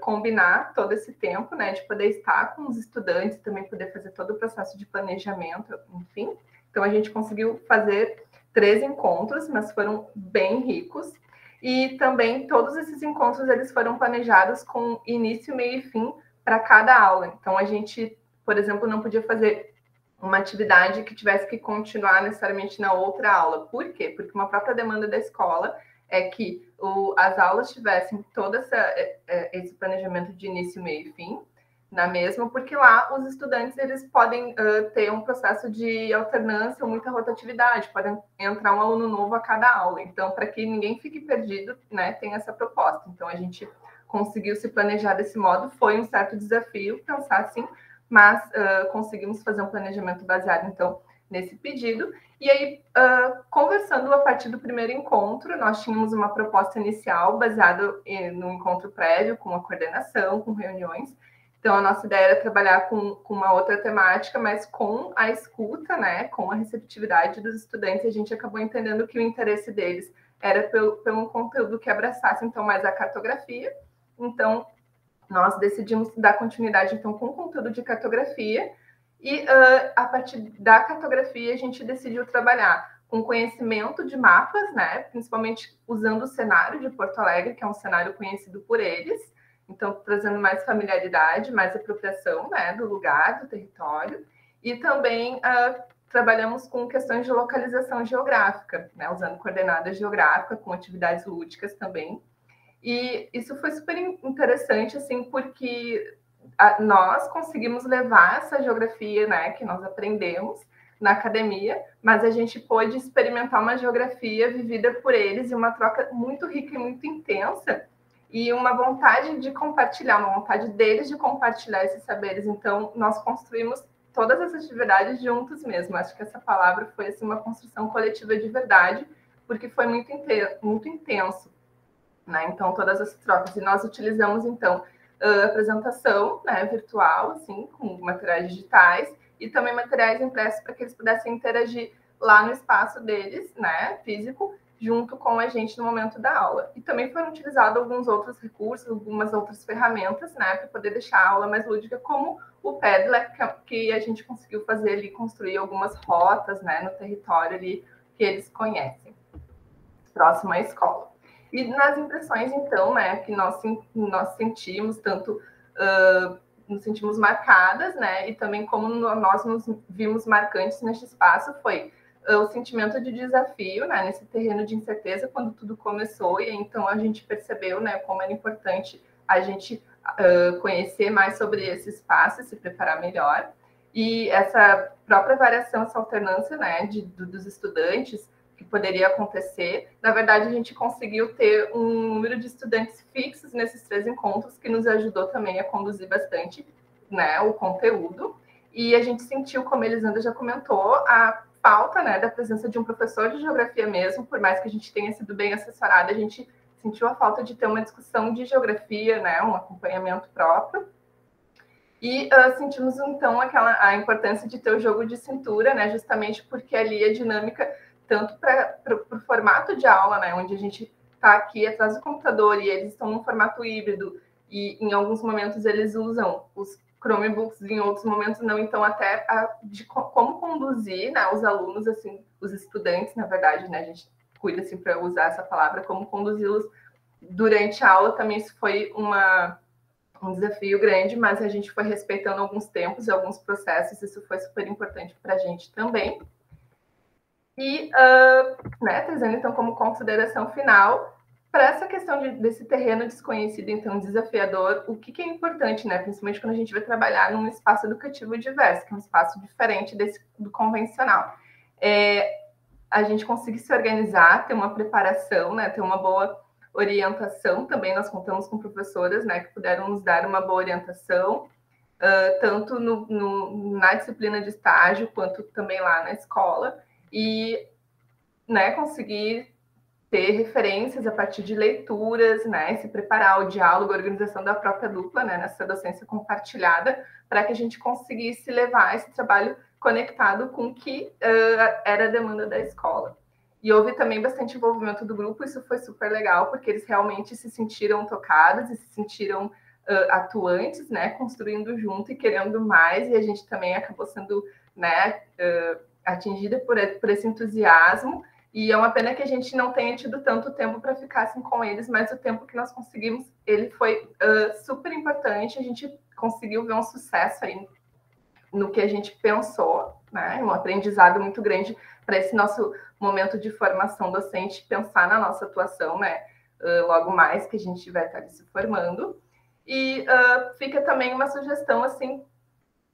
combinar todo esse tempo, né, de poder estar com os estudantes, também poder fazer todo o processo de planejamento, enfim. Então a gente conseguiu fazer 3 encontros, mas foram bem ricos. E também todos esses encontros eles foram planejados com início, meio e fim para cada aula. Então, a gente, por exemplo, não podia fazer uma atividade que tivesse que continuar necessariamente na outra aula. Por quê? Porque uma própria demanda da escola é que as aulas tivessem todo esse planejamento de início, meio e fim na mesma, porque lá os estudantes eles podem ter um processo de alternância ou muita rotatividade, podem entrar um aluno novo a cada aula. Então, para que ninguém fique perdido, né, tem essa proposta. Então, a gente conseguiu se planejar desse modo. Foi um certo desafio pensar assim, mas conseguimos fazer um planejamento baseado, então, nesse pedido. E aí, conversando a partir do primeiro encontro, nós tínhamos uma proposta inicial baseada no encontro prévio, com a coordenação, com reuniões. Então, a nossa ideia era trabalhar com uma outra temática, mas com a escuta, né, com a receptividade dos estudantes. A gente acabou entendendo que o interesse deles era pelo conteúdo que abraçasse, então, mais a cartografia. Então, nós decidimos dar continuidade, então, com o conteúdo de cartografia, e a partir da cartografia a gente decidiu trabalhar com conhecimento de mapas, né, principalmente usando o cenário de Porto Alegre, que é um cenário conhecido por eles, então trazendo mais familiaridade, mais apropriação, né, do lugar, do território, e também trabalhamos com questões de localização geográfica, né, usando coordenada geográfica, com atividades lúdicas também. E isso foi super interessante, assim, porque nós conseguimos levar essa geografia, né, que nós aprendemos na academia, mas a gente pôde experimentar uma geografia vivida por eles e uma troca muito rica e muito intensa, e uma vontade de compartilhar, uma vontade deles de compartilhar esses saberes. Então, nós construímos todas essas atividades juntos mesmo. Acho que essa palavra foi, assim, uma construção coletiva de verdade, porque foi muito intenso. Né? Então, todas as trocas. E nós utilizamos, então, apresentação, né, virtual, assim, com materiais digitais, e também materiais impressos para que eles pudessem interagir lá no espaço deles, né, físico, junto com a gente no momento da aula. E também foram utilizados alguns outros recursos, algumas outras ferramentas, né, para poder deixar a aula mais lúdica, como o Padlet, que a gente conseguiu fazer ali, construir algumas rotas, né, no território ali que eles conhecem, próximo à escola. E nas impressões, então, né, que nós sentimos, tanto nos sentimos marcadas, né, e também como nós nos vimos marcantes neste espaço, foi o sentimento de desafio, né, nesse terreno de incerteza, quando tudo começou, e então a gente percebeu, né, como era importante a gente conhecer mais sobre esse espaço e se preparar melhor. E essa própria variação, essa alternância, né, dos estudantes que poderia acontecer, na verdade, a gente conseguiu ter um número de estudantes fixos nesses 3 encontros, que nos ajudou também a conduzir bastante, né, o conteúdo. E a gente sentiu, como a Elisandra já comentou, a falta, né, da presença de um professor de geografia mesmo, por mais que a gente tenha sido bem assessorada, a gente sentiu a falta de ter uma discussão de geografia, né, um acompanhamento próprio. E sentimos, então, a importância de ter o jogo de cintura, né, justamente porque ali a dinâmica, tanto para o formato de aula, né, onde a gente está aqui atrás do computador e eles estão num formato híbrido, e em alguns momentos eles usam os Chromebooks, em outros momentos não, então até de como conduzir, né, os alunos, assim, os estudantes, na verdade, né, a gente cuida assim para usar essa palavra, como conduzi-los durante a aula, também isso foi um desafio grande, mas a gente foi respeitando alguns tempos e alguns processos, isso foi super importante para a gente também. E, né, trazendo então como consideração final, para essa questão desse terreno desconhecido, então, desafiador, o que é importante, né, principalmente quando a gente vai trabalhar num espaço educativo diverso, que é um espaço diferente do convencional. A gente conseguir se organizar, ter uma preparação, né, ter uma boa orientação também. Nós contamos com professoras, né, que puderam nos dar uma boa orientação, tanto na disciplina de estágio, quanto também lá na escola, e, né, conseguir ter referências a partir de leituras, né, se preparar o diálogo, a organização da própria dupla, né, nessa docência compartilhada, para que a gente conseguisse levar esse trabalho conectado com o que era a demanda da escola. E houve também bastante envolvimento do grupo, isso foi super legal, porque eles realmente se sentiram tocados e se sentiram atuantes, né, construindo junto e querendo mais, e a gente também acabou sendo, né, atingida por esse entusiasmo. E é uma pena que a gente não tenha tido tanto tempo para ficar assim com eles, mas o tempo que nós conseguimos, ele foi super importante. A gente conseguiu ver um sucesso aí no que a gente pensou, né? Um aprendizado muito grande para esse nosso momento de formação docente, pensar na nossa atuação, né? Logo mais que a gente vai estar se formando. E fica também uma sugestão, assim,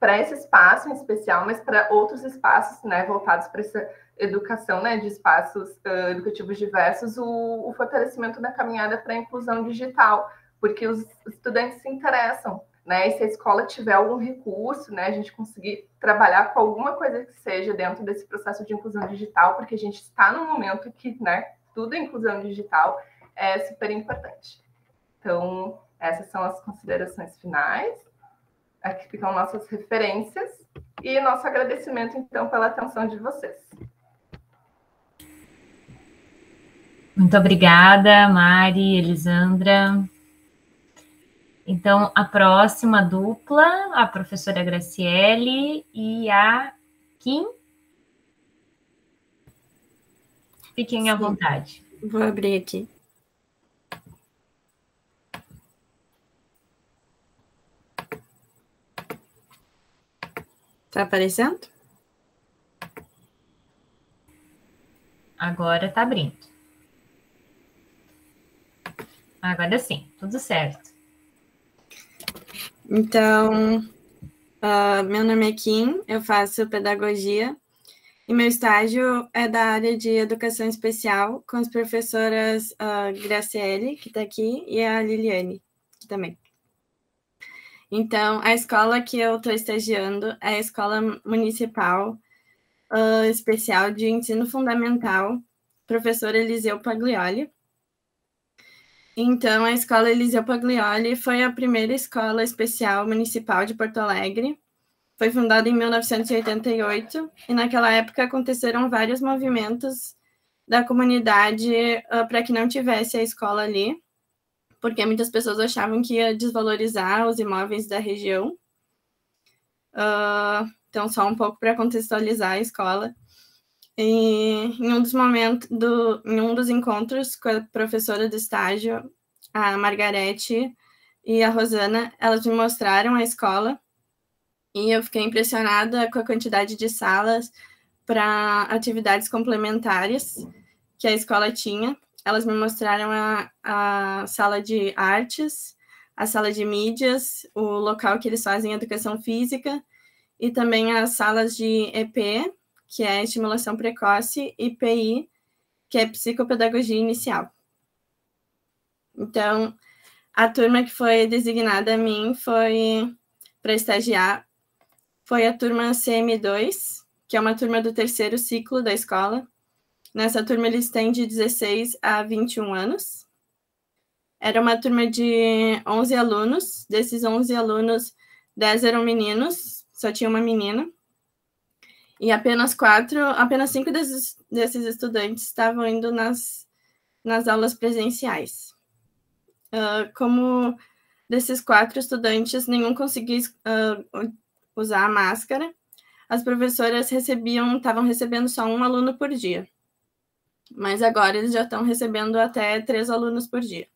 para esse espaço em especial, mas para outros espaços, né, voltados para essa educação, né, de espaços educativos diversos, o fortalecimento da caminhada para a inclusão digital, porque os estudantes se interessam, né, e se a escola tiver algum recurso, né, a gente conseguir trabalhar com alguma coisa que seja dentro desse processo de inclusão digital, porque a gente está num momento que, né, tudo é inclusão digital, é super importante. Então, essas são as considerações finais. Aqui ficam nossas referências e nosso agradecimento, então, pela atenção de vocês. Muito obrigada, Mari, Elisandra. Então, a próxima dupla, a professora Graciele e a Kim. Fiquem à vontade. Vou abrir aqui. Tá aparecendo? Agora tá abrindo. Agora sim, tudo certo. Então, meu nome é Kim, eu faço pedagogia e meu estágio é da área de educação especial com as professoras Graciele, que está aqui, e a Liliane, que também. Então, a escola que eu estou estagiando é a Escola Municipal Especial de Ensino Fundamental, professor Eliseu Paglioli. Então, a Escola Eliseu Paglioli foi a primeira escola especial municipal de Porto Alegre. Foi fundada em 1988 e, naquela época, aconteceram vários movimentos da comunidade para que não tivesse a escola ali, porque muitas pessoas achavam que ia desvalorizar os imóveis da região. Então, só um pouco para contextualizar a escola. E em um dos encontros com a professora do estágio, a Margarete e a Rosana, elas me mostraram a escola e eu fiquei impressionada com a quantidade de salas para atividades complementares que a escola tinha. Elas me mostraram a sala de artes, a sala de mídias, o local que eles fazem educação física, e também as salas de EP, que é estimulação precoce, e PI, que é psicopedagogia inicial. Então, a turma que foi designada a mim foi para estagiar, foi a turma CM2, que é uma turma do terceiro ciclo da escola. Nessa turma, eles têm de 16 a 21 anos. Era uma turma de 11 alunos. Desses 11 alunos, 10 eram meninos, só tinha uma menina. E apenas 5 desses estudantes estavam indo nas aulas presenciais. Como desses 4 estudantes, nenhum conseguia usar a máscara, as professoras estavam recebendo só um aluno por dia. Mas agora eles já estão recebendo até 3 alunos por dia.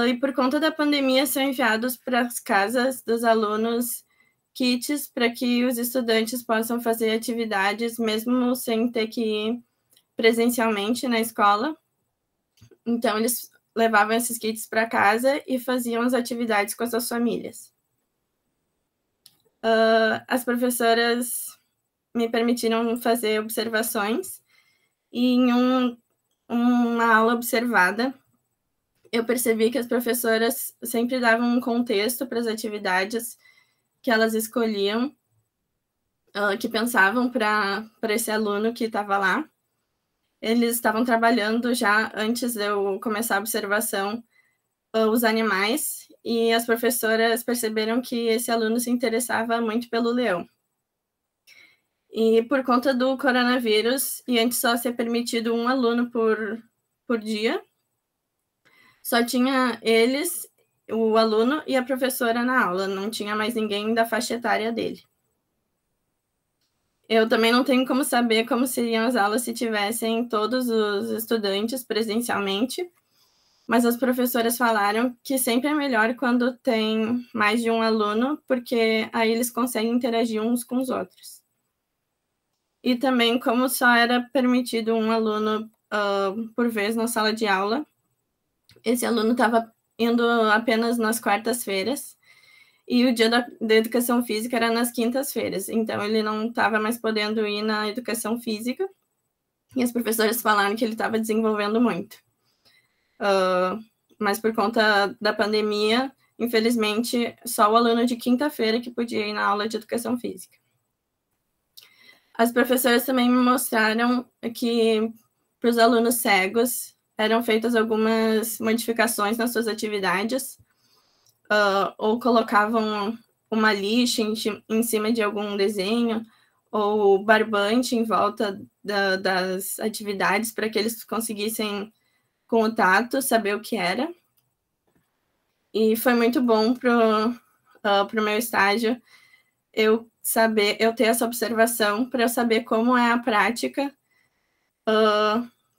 E por conta da pandemia, são enviados para as casas dos alunos kits para que os estudantes possam fazer atividades, mesmo sem ter que ir presencialmente na escola. Então, eles levavam esses kits para casa e faziam as atividades com as suas famílias. As professoras me permitiram fazer observações, e em uma aula observada, eu percebi que as professoras sempre davam um contexto para as atividades que elas escolhiam, que pensavam para esse aluno que estava lá. Eles estavam trabalhando já antes de eu começar a observação os animais, e as professoras perceberam que esse aluno se interessava muito pelo leão. E por conta do coronavírus, e antes só ser permitido um aluno por dia, só tinha eles, o aluno e a professora na aula, não tinha mais ninguém da faixa etária dele. Eu também não tenho como saber como seriam as aulas se tivessem todos os estudantes presencialmente, mas as professoras falaram que sempre é melhor quando tem mais de um aluno, porque aí eles conseguem interagir uns com os outros. E também, como só era permitido um aluno por vez na sala de aula, esse aluno estava indo apenas nas quartas-feiras, e o dia da educação física era nas quintas-feiras, então ele não estava mais podendo ir na educação física, e as professoras falaram que ele estava desenvolvendo muito. Mas por conta da pandemia, infelizmente, só o aluno de quinta-feira que podia ir na aula de educação física. As professoras também me mostraram que para os alunos cegos eram feitas algumas modificações nas suas atividades, ou colocavam uma lixa em cima de algum desenho, ou barbante em volta das atividades, para que eles conseguissem, com o tato, saber o que era. E foi muito bom pro meu estágio eu ter essa observação, para eu saber como é a prática,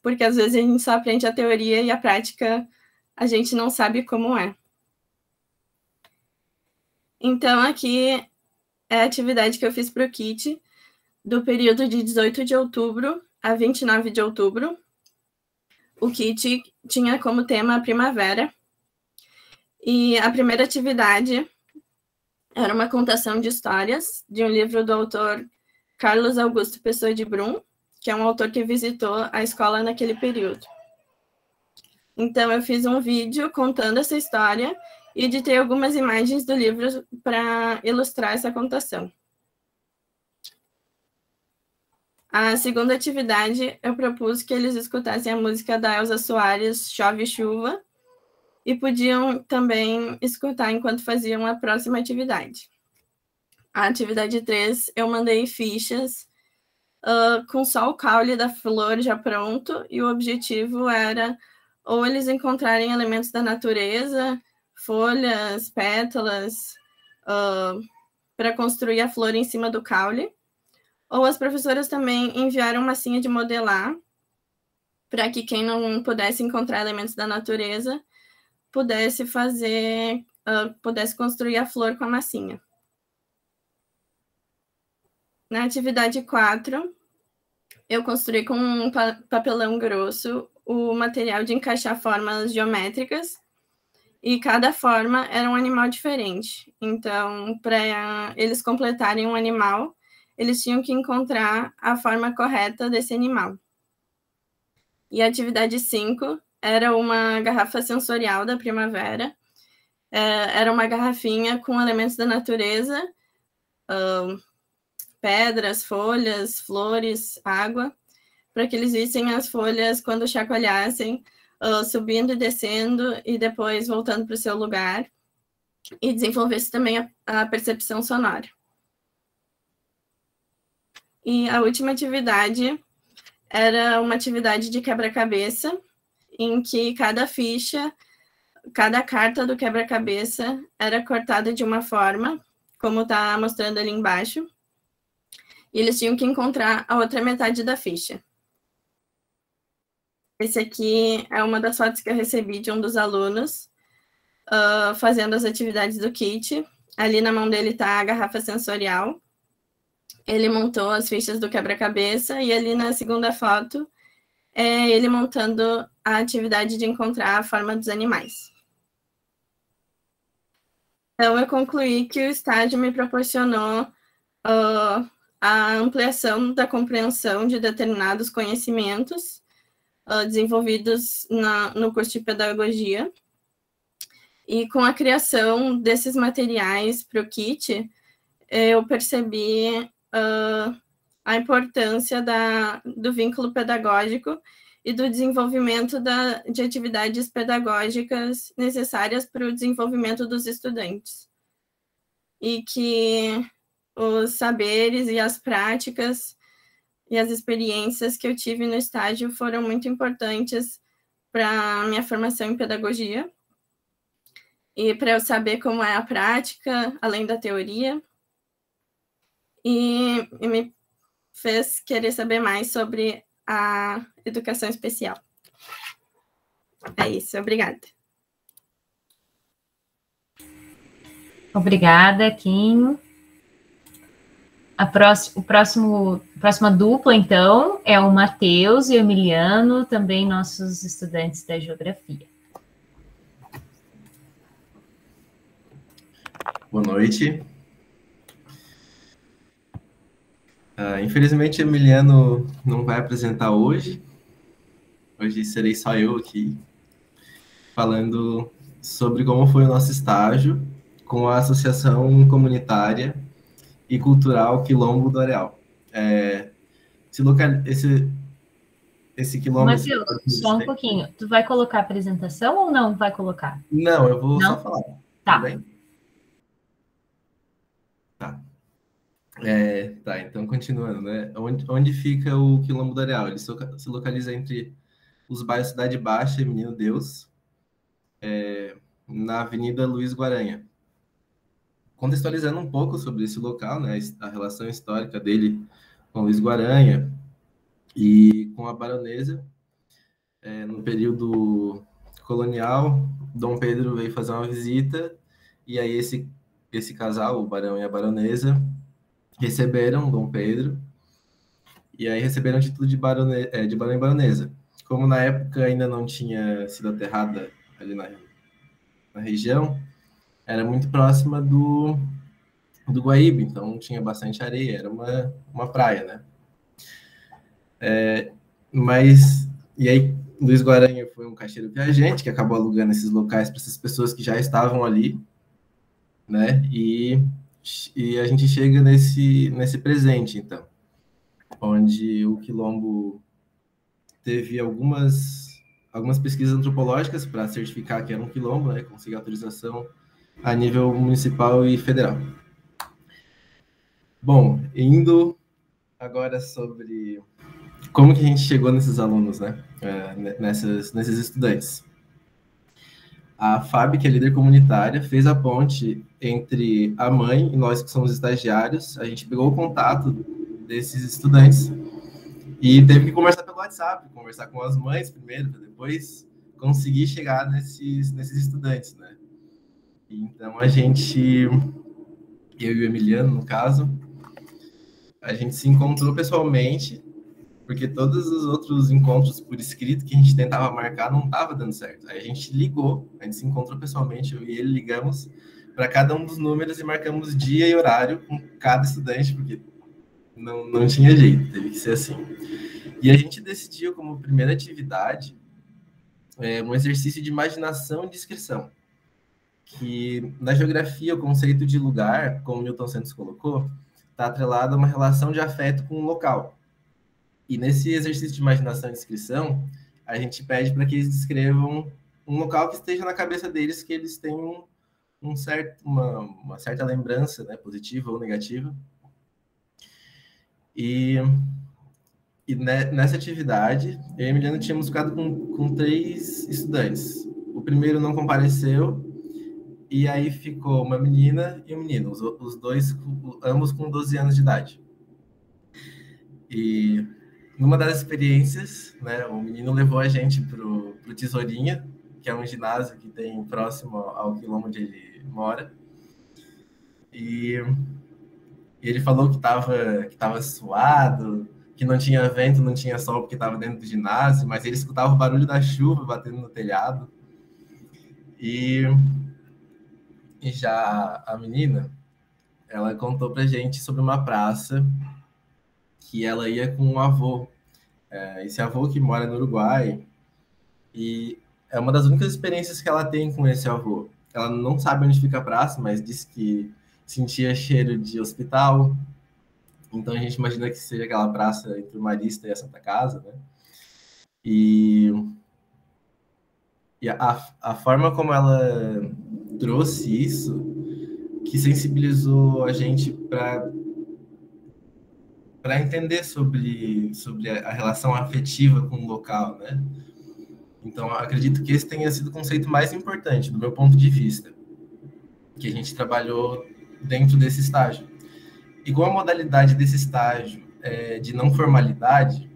porque às vezes a gente só aprende a teoria e a prática a gente não sabe como é. Então, aqui é a atividade que eu fiz para o kit, do período de 18 de outubro a 29 de outubro. O kit tinha como tema a primavera, e a primeira atividade era uma contação de histórias de um livro do autor Carlos Augusto Pessoa de Brum, que é um autor que visitou a escola naquele período. Então, eu fiz um vídeo contando essa história e editei algumas imagens do livro para ilustrar essa contação. A segunda atividade, eu propus que eles escutassem a música da Elza Soares, Chove Chuva, e podiam também escutar enquanto faziam a próxima atividade. A atividade 3, eu mandei fichas com só o caule da flor já pronto, e o objetivo era ou eles encontrarem elementos da natureza, folhas, pétalas, para construir a flor em cima do caule, ou as professoras também enviaram massinha de modelar, para que quem não pudesse encontrar elementos da natureza pudesse construir a flor com a massinha. Na atividade 4, eu construí com um papelão grosso o material de encaixar formas geométricas, e cada forma era um animal diferente. Então, para eles completarem um animal, eles tinham que encontrar a forma correta desse animal. E a atividade 5 era uma garrafa sensorial da primavera. Era uma garrafinha com elementos da natureza, pedras, folhas, flores, água, para que eles vissem as folhas quando chacoalhassem, subindo e descendo, e depois voltando para o seu lugar, e desenvolvesse também a percepção sonora. E a última atividade era uma atividade de quebra-cabeça, em que cada ficha, cada carta do quebra-cabeça era cortada de uma forma, como está mostrando ali embaixo, e eles tinham que encontrar a outra metade da ficha. Esse aqui é uma das fotos que eu recebi de um dos alunos fazendo as atividades do kit. Ali na mão dele está a garrafa sensorial. Ele montou as fichas do quebra-cabeça, e ali na segunda foto é ele montando a atividade de encontrar a forma dos animais. Então, eu concluí que o estágio me proporcionou a ampliação da compreensão de determinados conhecimentos desenvolvidos no curso de pedagogia, e com a criação desses materiais para o kit, eu percebi a importância do vínculo pedagógico e do desenvolvimento de atividades pedagógicas necessárias para o desenvolvimento dos estudantes. E que os saberes e as práticas e as experiências que eu tive no estágio foram muito importantes para a minha formação em pedagogia e para eu saber como é a prática, além da teoria, e me fez querer saber mais sobre a educação especial. É isso, obrigada. Obrigada, Kim. A próxima dupla, então, é o Matheus e o Emiliano, também nossos estudantes da geografia. Boa noite. Infelizmente, Emiliano não vai apresentar hoje. Hoje serei só eu aqui, falando sobre como foi o nosso estágio com a Associação Comunitária e Cultural Quilombo do Areal. Esse quilombo... Matheus, só um pouquinho. Tu vai colocar a apresentação ou não vai colocar? Não, eu vou só falar. Tá. Tudo bem? Tá. Tá, então continuando, né? Onde fica o Quilombo do Areal? Ele se localiza entre os bairros Cidade Baixa e Menino Deus, na Avenida Luiz Guaranha. Contextualizando um pouco sobre esse local, né? A relação histórica dele com Luiz Guaranha e com a baronesa, no período colonial, Dom Pedro veio fazer uma visita, e aí esse casal, o barão e a baronesa, receberam Dom Pedro, e aí receberam o título de barão e baronesa. Como na época ainda não tinha sido aterrada ali na região, era muito próxima do Guaíba, então tinha bastante areia, era uma praia, né? E aí Luiz Guaranha foi um caixeiro viajante que acabou alugando esses locais para essas pessoas que já estavam ali, né? E a gente chega nesse presente, então, onde o Quilombo teve algumas pesquisas antropológicas para certificar que era um quilombo, né? Conseguir autorização a nível municipal e federal. Bom, indo agora sobre como que a gente chegou nesses alunos, né? Nesses estudantes. A FAB, que é líder comunitária, fez a ponte entre a mãe e nós que somos estagiários. A gente pegou o contato desses estudantes e teve que conversar pelo WhatsApp, conversar com as mães primeiro, para depois conseguir chegar nesses estudantes, né? Então, eu e o Emiliano, no caso, a gente se encontrou pessoalmente porque todos os outros encontros por escrito que a gente tentava marcar não estava dando certo. Aí a gente ligou, a gente se encontrou pessoalmente, eu e ele ligamos para cada um dos números e marcamos dia e horário com cada estudante, porque não tinha jeito, teve que ser assim. E a gente decidiu como primeira atividade um exercício de imaginação e descrição, que na geografia o conceito de lugar, como Milton Santos colocou, está atrelado a uma relação de afeto com o local. E nesse exercício de imaginação e descrição, a gente pede para que eles descrevam um local que esteja na cabeça deles, que eles tenham uma certa lembrança, né, positiva ou negativa. E nessa atividade, eu e a Emiliana tínhamos ficado com 3 estudantes. O primeiro não compareceu, e aí ficou uma menina e um menino, os dois, ambos com 12 anos de idade. E numa das experiências, né, o menino levou a gente pro Tesourinha, que é um ginásio que tem próximo ao quilômetro onde ele mora. E ele falou que estava suado, que não tinha vento, não tinha sol porque estava dentro do ginásio, mas ele escutava o barulho da chuva batendo no telhado. E já a menina, ela contou pra gente sobre uma praça que ela ia com um avô. Esse avô que mora no Uruguai, e é uma das únicas experiências que ela tem com esse avô. Ela não sabe onde fica a praça, mas disse que sentia cheiro de hospital. Então a gente imagina que seja aquela praça entre o Marista e a Santa Casa, né? E a forma como ela trouxe isso, que sensibilizou a gente para entender sobre a relação afetiva com o local, né? Então, acredito que esse tenha sido o conceito mais importante, do meu ponto de vista, que a gente trabalhou dentro desse estágio. E com a modalidade desse estágio de não formalidade,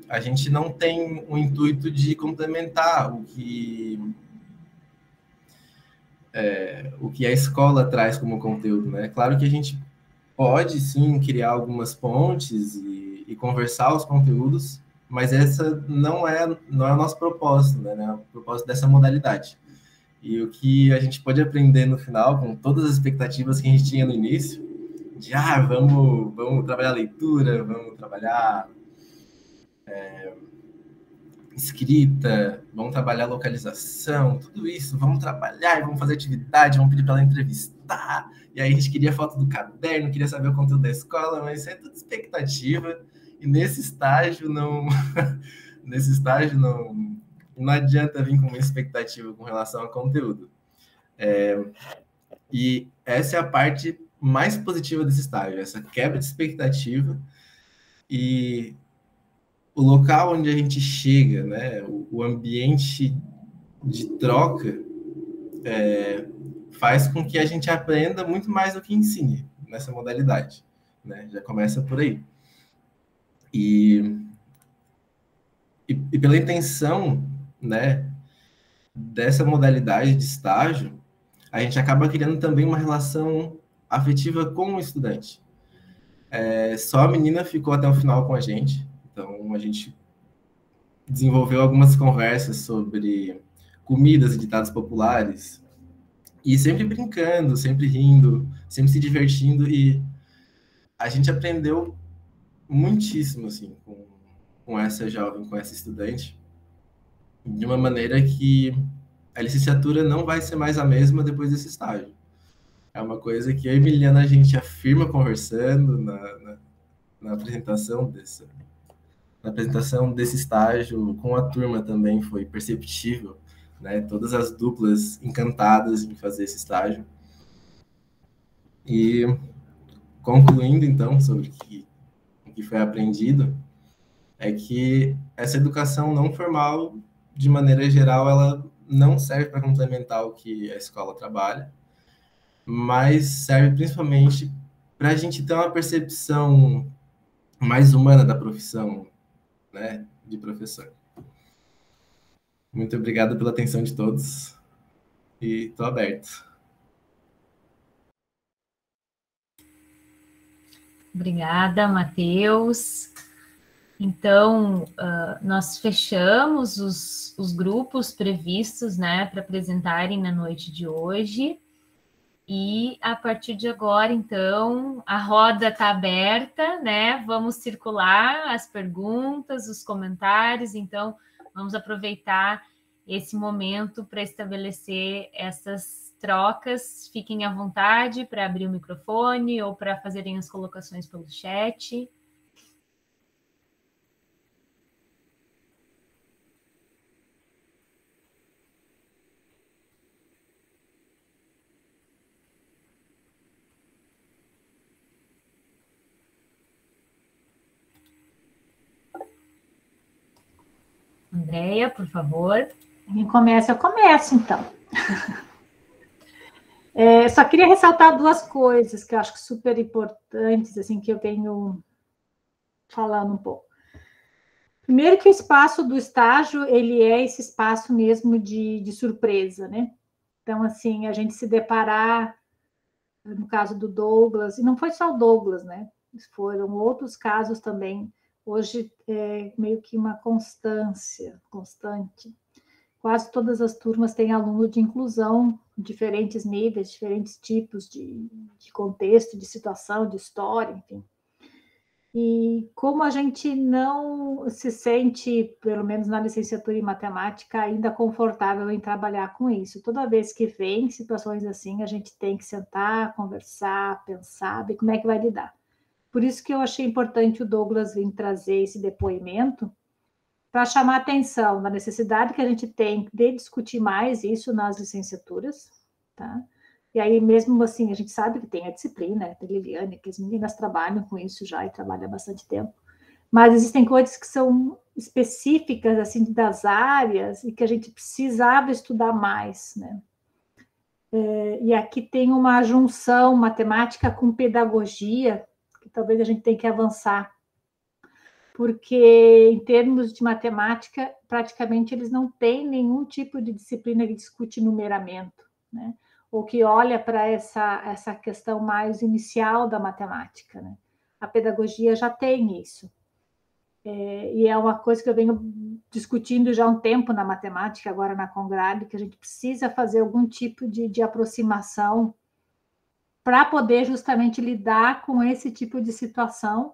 a gente não tem o intuito de complementar o que a escola traz como conteúdo, né? Claro que a gente pode, sim, criar algumas pontes e conversar os conteúdos, mas essa não é o nosso propósito, né? Não é o propósito dessa modalidade. E o que a gente pode aprender no final, com todas as expectativas que a gente tinha no início, de vamos trabalhar leitura, vamos trabalhar escrita, vamos trabalhar localização, tudo isso, vamos trabalhar, vamos fazer atividade, vamos pedir para ela entrevistar, e aí a gente queria foto do caderno, queria saber o conteúdo da escola, mas isso é tudo expectativa, e nesse estágio não adianta vir com uma expectativa com relação ao conteúdo. E essa é a parte mais positiva desse estágio, essa quebra de expectativa e o local onde a gente chega, né, o ambiente de troca faz com que a gente aprenda muito mais do que ensine nessa modalidade, né? Já começa por aí. E pela intenção, né, dessa modalidade de estágio, a gente acaba criando também uma relação afetiva com o estudante. Só a menina ficou até o final com a gente, então a gente desenvolveu algumas conversas sobre comidas e ditados populares, e sempre brincando, sempre rindo, sempre se divertindo, e a gente aprendeu muitíssimo, assim, com essa jovem, com essa estudante, de uma maneira que a licenciatura não vai ser mais a mesma depois desse estágio. É uma coisa que eu e a Emiliana, a gente afirma conversando na apresentação desse estágio, com a turma também foi perceptível, né? Todas as duplas encantadas em fazer esse estágio. E concluindo, então, sobre o que foi aprendido, é que essa educação não formal, de maneira geral, ela não serve para complementar o que a escola trabalha, mas serve principalmente para a gente ter uma percepção mais humana da profissão, né, de professor. Muito obrigado pela atenção de todos e estou aberto. Obrigada, Matheus. Então, nós fechamos os grupos previstos, né, para apresentarem na noite de hoje. E a partir de agora, então, a roda está aberta, né? Vamos circular as perguntas, os comentários. Então, vamos aproveitar esse momento para estabelecer essas trocas. Fiquem à vontade para abrir o microfone ou para fazerem as colocações pelo chat. Andréia, por favor. Quem começa, eu começo, então. Só queria ressaltar duas coisas que eu acho que super importantes, assim, que eu venho falando um pouco. Primeiro que o espaço do estágio, ele é esse espaço mesmo de surpresa, né? Então, assim, a gente se deparar, no caso do Douglas, e não foi só o Douglas, né? Foram outros casos também. Hoje é meio que uma constante. Quase todas as turmas têm aluno de inclusão, diferentes níveis, diferentes tipos de contexto, de situação, de história, enfim. E como a gente não se sente, pelo menos na licenciatura em matemática, ainda confortável em trabalhar com isso. Toda vez que vem situações assim, a gente tem que sentar, conversar, pensar, ver como é que vai lidar. Por isso que eu achei importante o Douglas vir trazer esse depoimento, para chamar a atenção da necessidade que a gente tem de discutir mais isso nas licenciaturas, tá? E aí, mesmo assim, a gente sabe que tem a disciplina, a Liliane, que as meninas trabalham com isso já e trabalham há bastante tempo, mas existem coisas que são específicas, assim, das áreas e que a gente precisava estudar mais, né? E aqui tem uma junção matemática com pedagogia, que talvez a gente tenha que avançar, porque em termos de matemática, praticamente eles não têm nenhum tipo de disciplina que discute numeramento, né? Ou que olha para essa questão mais inicial da matemática, né? A pedagogia já tem isso. E é uma coisa que eu venho discutindo já há um tempo na matemática, agora na Congrade, que a gente precisa fazer algum tipo de aproximação para poder justamente lidar com esse tipo de situação,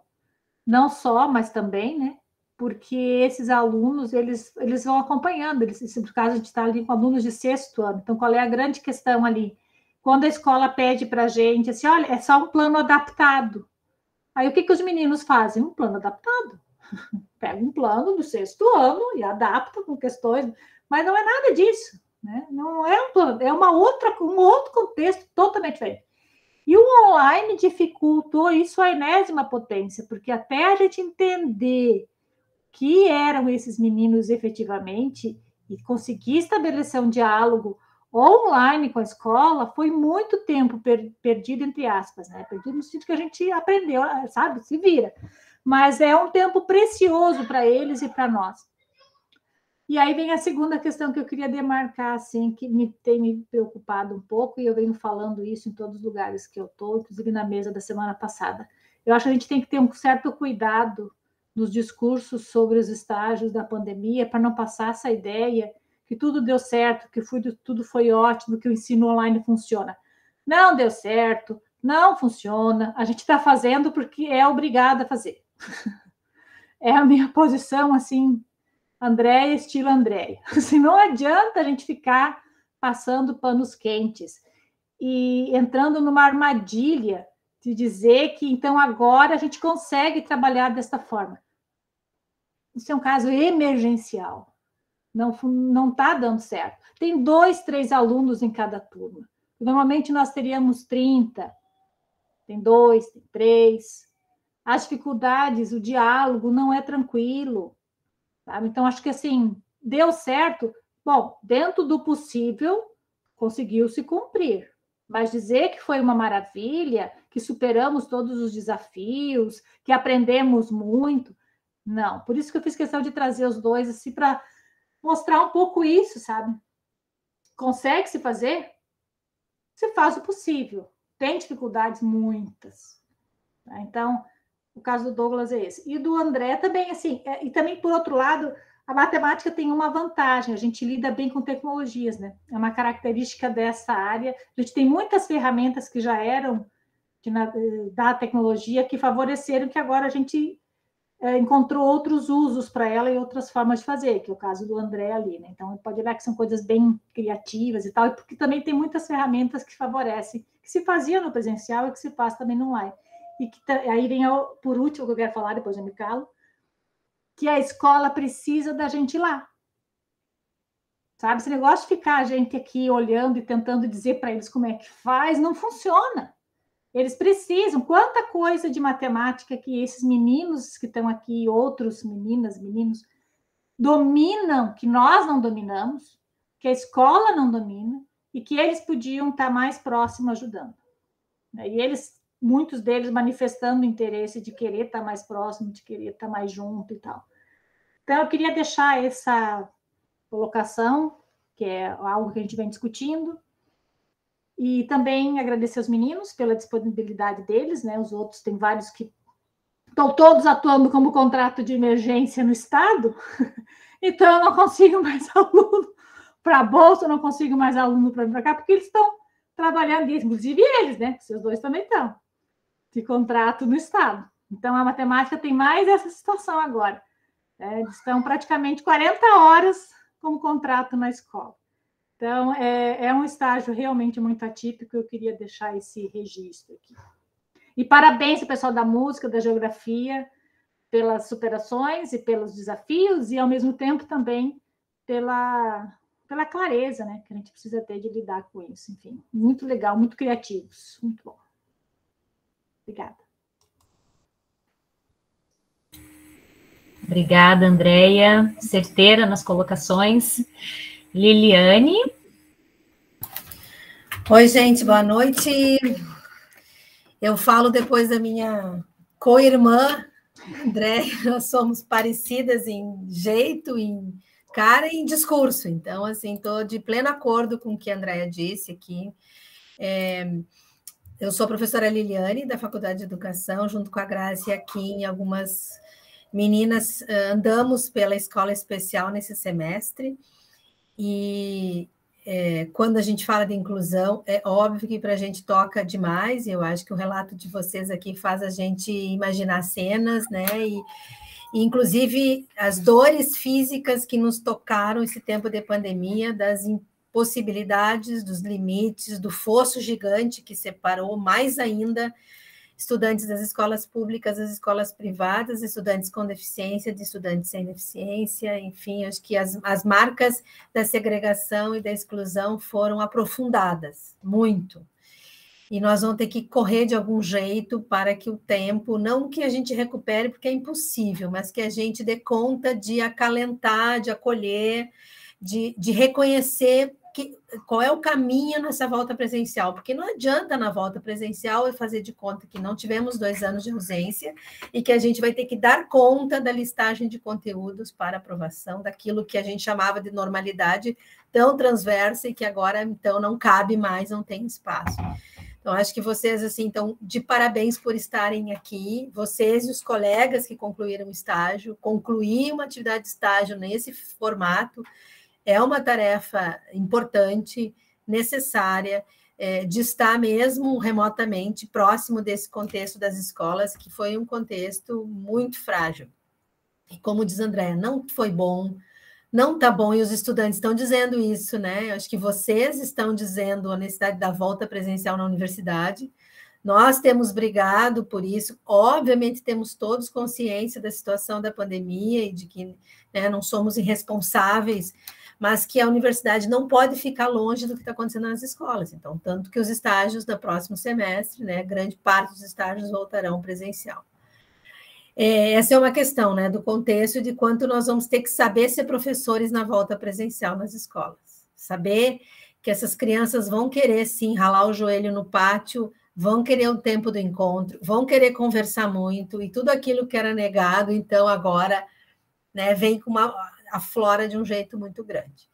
não só, mas também, né? Porque esses alunos, eles vão acompanhando, no caso, a gente está ali com alunos de 6º ano, então qual é a grande questão ali? Quando a escola pede para a gente, assim, olha, é só um plano adaptado. Aí o que os meninos fazem? Um plano adaptado. Pega um plano do 6º ano e adapta com questões, mas não é nada disso, né? Não é um plano, é um outro contexto totalmente diferente. E o online dificultou isso à enésima potência, porque até a gente entender que eram esses meninos efetivamente e conseguir estabelecer um diálogo online com a escola, foi muito tempo perdido, entre aspas, né? Perdido no sentido que a gente aprendeu, sabe? Se vira. Mas é um tempo precioso para eles e para nós. E aí vem a segunda questão que eu queria demarcar, assim, que tem me preocupado um pouco, e eu venho falando isso em todos os lugares que eu estou, inclusive na mesa da semana passada. Eu acho que a gente tem que ter um certo cuidado nos discursos sobre os estágios da pandemia, para não passar essa ideia que tudo deu certo, que tudo foi ótimo, que o ensino online funciona. Não deu certo, não funciona, a gente está fazendo porque é obrigada a fazer. É a minha posição, assim, Andréia, estilo Andréia. Assim, não adianta a gente ficar passando panos quentes e entrando numa armadilha de dizer que, então, agora a gente consegue trabalhar desta forma. Isso é um caso emergencial. Não está dando certo. Tem 2, 3 alunos em cada turma. Normalmente nós teríamos 30. Tem 2, tem 3. As dificuldades, o diálogo não é tranquilo. Sabe? Então, acho que assim, deu certo. Bom, dentro do possível, conseguiu-se cumprir. Mas dizer que foi uma maravilha, que superamos todos os desafios, que aprendemos muito, não. Por isso que eu fiz questão de trazer os dois, assim, para mostrar um pouco isso, sabe? Consegue se fazer? Se faz o possível. Tem dificuldades muitas. Tá? Então, O caso do Douglas é esse. E do André também, assim, e também, por outro lado, a matemática tem uma vantagem, a gente lida bem com tecnologias, né? É uma característica dessa área. A gente tem muitas ferramentas que já eram da tecnologia que favoreceram que agora a gente encontrou outros usos para ela e outras formas de fazer, que é o caso do André ali, né? Então, pode ver que são coisas bem criativas e tal, porque também tem muitas ferramentas que favorecem, que se fazia no presencial e que se faz também no online. E que aí vem, por último, que eu quero falar, depois eu me calo, que a escola precisa da gente lá. Sabe? Esse negócio de ficar a gente aqui olhando e tentando dizer para eles como é que faz, não funciona. Eles precisam. Quanta coisa de matemática que esses meninos que estão aqui, outros meninas, meninos, dominam, que nós não dominamos, que a escola não domina, e que eles podiam estar mais próximos ajudando. E eles, muitos deles manifestando interesse de querer estar mais próximo, de querer estar mais junto e tal. Então, eu queria deixar essa colocação, que é algo que a gente vem discutindo, e também agradecer aos meninos pela disponibilidade deles, né? Os outros, tem vários que estão todos atuando como contrato de emergência no Estado, então eu não consigo mais aluno para a bolsa, eu não consigo mais aluno para vir para cá, porque eles estão trabalhando, inclusive eles, né? Seus dois também estão, de contrato no Estado. Então, a matemática tem mais essa situação agora. Eles estão praticamente 40 horas como contrato na escola. Então, é um estágio realmente muito atípico, eu queria deixar esse registro aqui. E parabéns ao pessoal da música, da geografia, pelas superações e pelos desafios, e, ao mesmo tempo, também pela clareza, né, que a gente precisa ter de lidar com isso. Enfim, muito legal, muito criativos, muito bom. Obrigada. Obrigada, Andréia. Certeira nas colocações. Liliane. Oi, gente, boa noite. Eu falo depois da minha co-irmã, Andréia. Nós somos parecidas em jeito, em cara e em discurso. Então, assim, estou de pleno acordo com o que a Andréia disse aqui. Eu sou a professora Liliane, da Faculdade de Educação, junto com a Graça, aqui em algumas meninas, andamos pela escola especial nesse semestre, e quando a gente fala de inclusão, é óbvio que para a gente toca demais, e eu acho que o relato de vocês aqui faz a gente imaginar cenas, né, e inclusive as dores físicas que nos tocaram esse tempo de pandemia, das impossibilidades, dos limites, do fosso gigante que separou mais ainda estudantes das escolas públicas, das escolas privadas, estudantes com deficiência, de estudantes sem deficiência, enfim, acho que as marcas da segregação e da exclusão foram aprofundadas, muito. E nós vamos ter que correr de algum jeito para que o tempo, não que a gente recupere, porque é impossível, mas que a gente dê conta de acalentar, de acolher, de reconhecer qual é o caminho nessa volta presencial, porque não adianta na volta presencial fazer de conta que não tivemos 2 anos de ausência e que a gente vai ter que dar conta da listagem de conteúdos para aprovação, daquilo que a gente chamava de normalidade tão transversa e que agora, então, não cabe mais, não tem espaço. Então, acho que vocês, assim, estão de parabéns por estarem aqui, vocês e os colegas que concluíram o estágio, concluir uma atividade de estágio nesse formato, é uma tarefa importante, necessária, de estar mesmo remotamente próximo desse contexto das escolas, que foi um contexto muito frágil. E como diz Andréia, não foi bom, não está bom, e os estudantes estão dizendo isso, né? Acho que vocês estão dizendo a necessidade da volta presencial na universidade. Nós temos brigado por isso, obviamente temos todos consciência da situação da pandemia e de que, né, não somos irresponsáveis, mas que a universidade não pode ficar longe do que está acontecendo nas escolas. Então, tanto que os estágios do próximo semestre, né, grande parte dos estágios voltarão presencial. Essa é uma questão, né, do contexto de quanto nós vamos ter que saber ser professores na volta presencial nas escolas. Saber que essas crianças vão querer, sim, ralar o joelho no pátio, vão querer o tempo do encontro, vão querer conversar muito, e tudo aquilo que era negado, então, agora, né, vem com a flora de um jeito muito grande.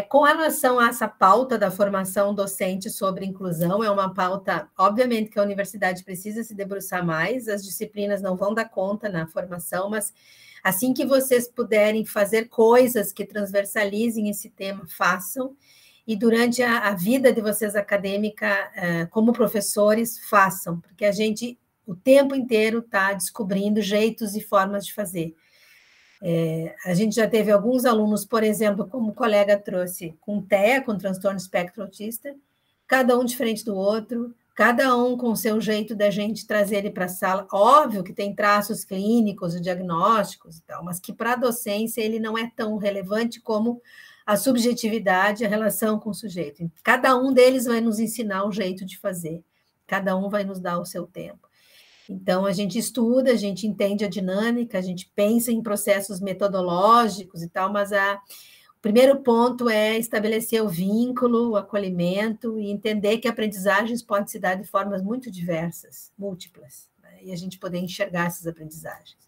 Com relação a essa pauta da formação docente sobre inclusão, é uma pauta, obviamente, que a universidade precisa se debruçar mais, as disciplinas não vão dar conta na formação, mas assim que vocês puderem fazer coisas que transversalizem esse tema, façam, e durante a vida de vocês acadêmica, como professores, façam, porque a gente, o tempo inteiro, está descobrindo jeitos e formas de fazer. A gente já teve alguns alunos, por exemplo, como o colega trouxe, com TEA, com transtorno espectro autista, cada um diferente do outro, cada um com o seu jeito da gente trazer ele para a sala. Óbvio que tem traços clínicos, diagnósticos e tal, mas que para a docência ele não é tão relevante como a subjetividade, a relação com o sujeito. Cada um deles vai nos ensinar o jeito de fazer, cada um vai nos dar o seu tempo. Então, a gente estuda, a gente entende a dinâmica, a gente pensa em processos metodológicos e tal, mas o primeiro ponto é estabelecer o vínculo, o acolhimento e entender que aprendizagens podem se dar de formas muito diversas, múltiplas, né? E a gente poder enxergar essas aprendizagens.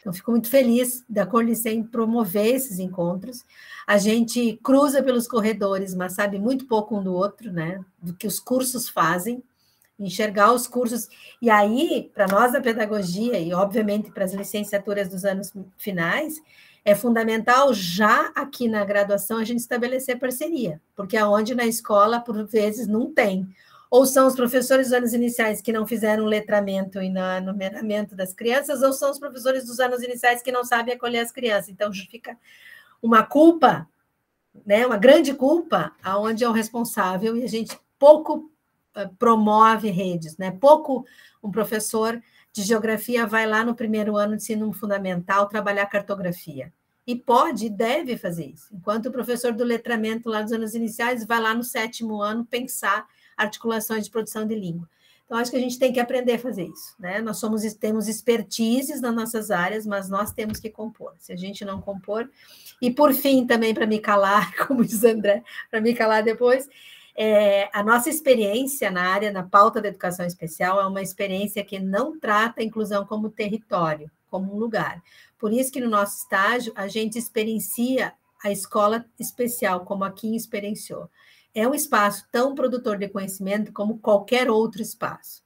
Então, fico muito feliz da Corlicem promover esses encontros. A gente cruza pelos corredores, mas sabe muito pouco um do outro, né? Do que os cursos fazem, enxergar os cursos. E aí, para nós da pedagogia, e obviamente para as licenciaturas dos anos finais, é fundamental já aqui na graduação a gente estabelecer parceria, porque aonde na escola, por vezes, não tem. Ou são os professores dos anos iniciais que não fizeram letramento e numeramento das crianças, ou são os professores dos anos iniciais que não sabem acolher as crianças. Então, fica uma culpa, né, uma grande culpa, aonde é o responsável, e a gente pouco promove redes, né? Pouco um professor de geografia vai lá no primeiro ano de ensino fundamental trabalhar cartografia. E pode e deve fazer isso. Enquanto o professor do letramento lá nos anos iniciais vai lá no 7º ano pensar articulações de produção de língua. Então, acho que a gente tem que aprender a fazer isso, né? Nós temos expertises nas nossas áreas, mas nós temos que compor. Se a gente não compor... E, por fim, também, para me calar, como diz André, para me calar depois... a nossa experiência na pauta da educação especial é uma experiência que não trata a inclusão como território, como um lugar. Por isso que no nosso estágio a gente experiencia a escola especial, como a Kim experienciou. É um espaço tão produtor de conhecimento como qualquer outro espaço.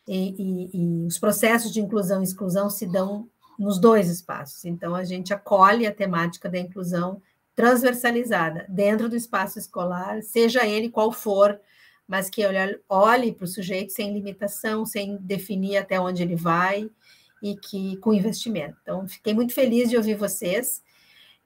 E os processos de inclusão e exclusão se dão nos dois espaços. Então, a gente acolhe a temática da inclusão transversalizada dentro do espaço escolar, seja ele qual for, mas que olhe para o sujeito sem limitação, sem definir até onde ele vai, e que com investimento. Então, fiquei muito feliz de ouvir vocês,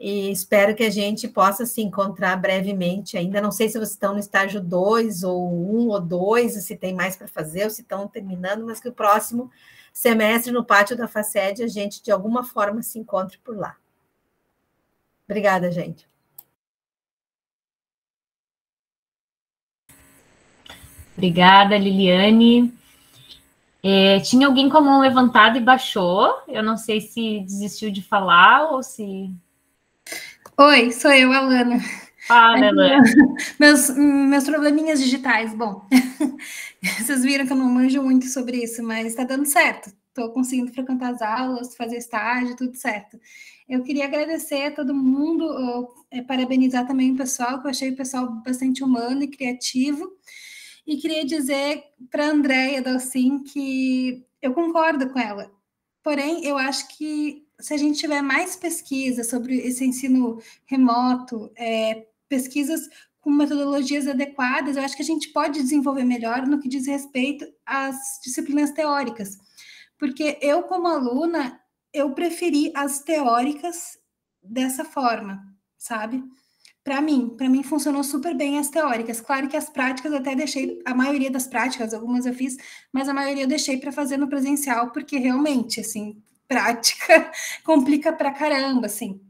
e espero que a gente possa se encontrar brevemente. Ainda não sei se vocês estão no estágio 2, ou 1, ou 2, se tem mais para fazer, ou se estão terminando, mas que o próximo semestre, no pátio da FACED, a gente, de alguma forma, se encontre por lá. Obrigada, gente. Obrigada, Liliane. Tinha alguém com a mão levantada e baixou. Eu não sei se desistiu de falar ou se... Oi, sou eu, Alana. Fala, Alana. Meus probleminhas digitais. Bom, vocês viram que eu não manjo muito sobre isso, mas está dando certo. Estou conseguindo frequentar as aulas, fazer estágio, tudo certo. Eu queria agradecer a todo mundo, parabenizar também o pessoal, que eu achei o pessoal bastante humano e criativo. E queria dizer para a Andréia Dalcin que eu concordo com ela. Porém, eu acho que se a gente tiver mais pesquisa sobre esse ensino remoto, pesquisas com metodologias adequadas, eu acho que a gente pode desenvolver melhor no que diz respeito às disciplinas teóricas. Porque eu, como aluna, eu preferi as teóricas dessa forma, sabe? Para mim funcionou super bem as teóricas. Claro que as práticas eu até deixei, a maioria das práticas, algumas eu fiz, mas a maioria eu deixei para fazer no presencial, porque realmente, assim, prática complica pra caramba, assim.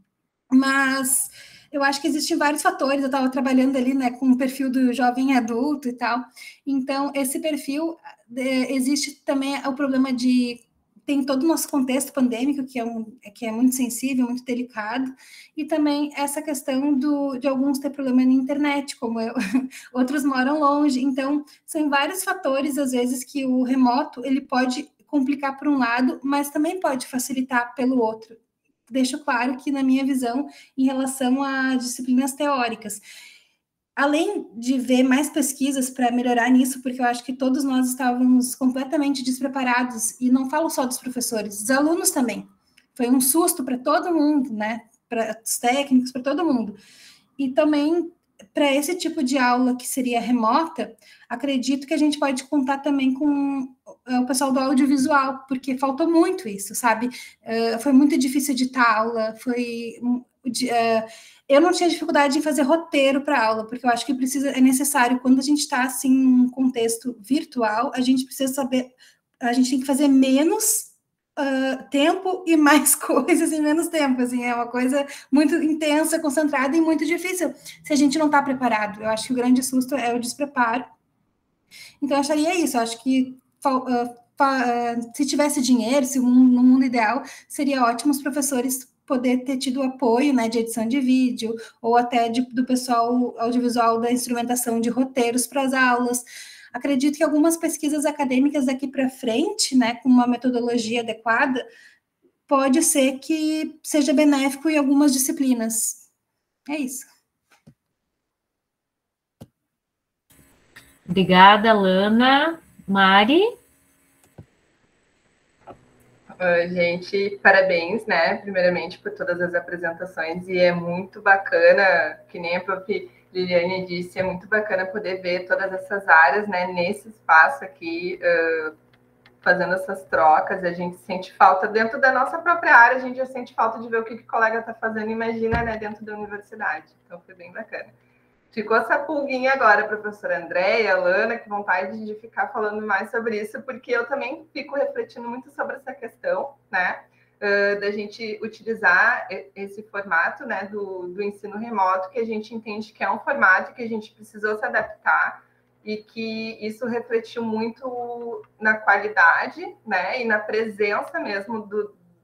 Mas eu acho que existem vários fatores. Eu estava trabalhando ali, né, com o perfil do jovem adulto e tal. Então, esse perfil, existe também o problema de... Tem todo o nosso contexto pandêmico, que é muito sensível, muito delicado, e também essa questão de alguns ter problema na internet, como eu, outros moram longe. Então, são vários fatores, às vezes, que o remoto ele pode complicar por um lado, mas também pode facilitar pelo outro. deixo claro que, na minha visão, em relação a disciplinas teóricas, além de ver mais pesquisas para melhorar nisso, porque eu acho que todos nós estávamos completamente despreparados, e não falo só dos professores, dos alunos também. Foi um susto para todo mundo, né? Para os técnicos, para todo mundo. E também, para esse tipo de aula que seria remota, acredito que a gente pode contar também com o pessoal do audiovisual, porque faltou muito isso, sabe? Foi muito difícil editar aula, eu não tinha dificuldade em fazer roteiro para aula, porque eu acho que é necessário, quando a gente está assim, num contexto virtual, a gente precisa saber, a gente tem que fazer menos tempo e mais coisas em menos tempo, assim, é uma coisa muito intensa, concentrada e muito difícil, se a gente não está preparado. Eu acho que o grande susto é o despreparo. Então, eu acharia isso, eu acho que se tivesse dinheiro, se no mundo ideal, seria ótimo os professores poder ter tido apoio, né, de edição de vídeo, ou até do pessoal audiovisual da instrumentação de roteiros para as aulas. Acredito que algumas pesquisas acadêmicas daqui para frente, né, com uma metodologia adequada, pode ser que seja benéfico em algumas disciplinas. É isso. Obrigada, Lana. Mari? Gente, parabéns, né, primeiramente, por todas as apresentações, e é muito bacana, que nem a Prof. Liliane disse, é muito bacana poder ver todas essas áreas, né, nesse espaço aqui, fazendo essas trocas. A gente sente falta, dentro da nossa própria área, a gente já sente falta de ver o que o colega está fazendo, imagina, né, dentro da universidade. Então, foi bem bacana. Ficou essa pulguinha agora, professora Andréia, Lana, que vontade de ficar falando mais sobre isso, porque eu também fico refletindo muito sobre essa questão, né, da gente utilizar esse formato, né, do ensino remoto, que a gente entende que é um formato que a gente precisou se adaptar e que isso refletiu muito na qualidade, né, e na presença mesmo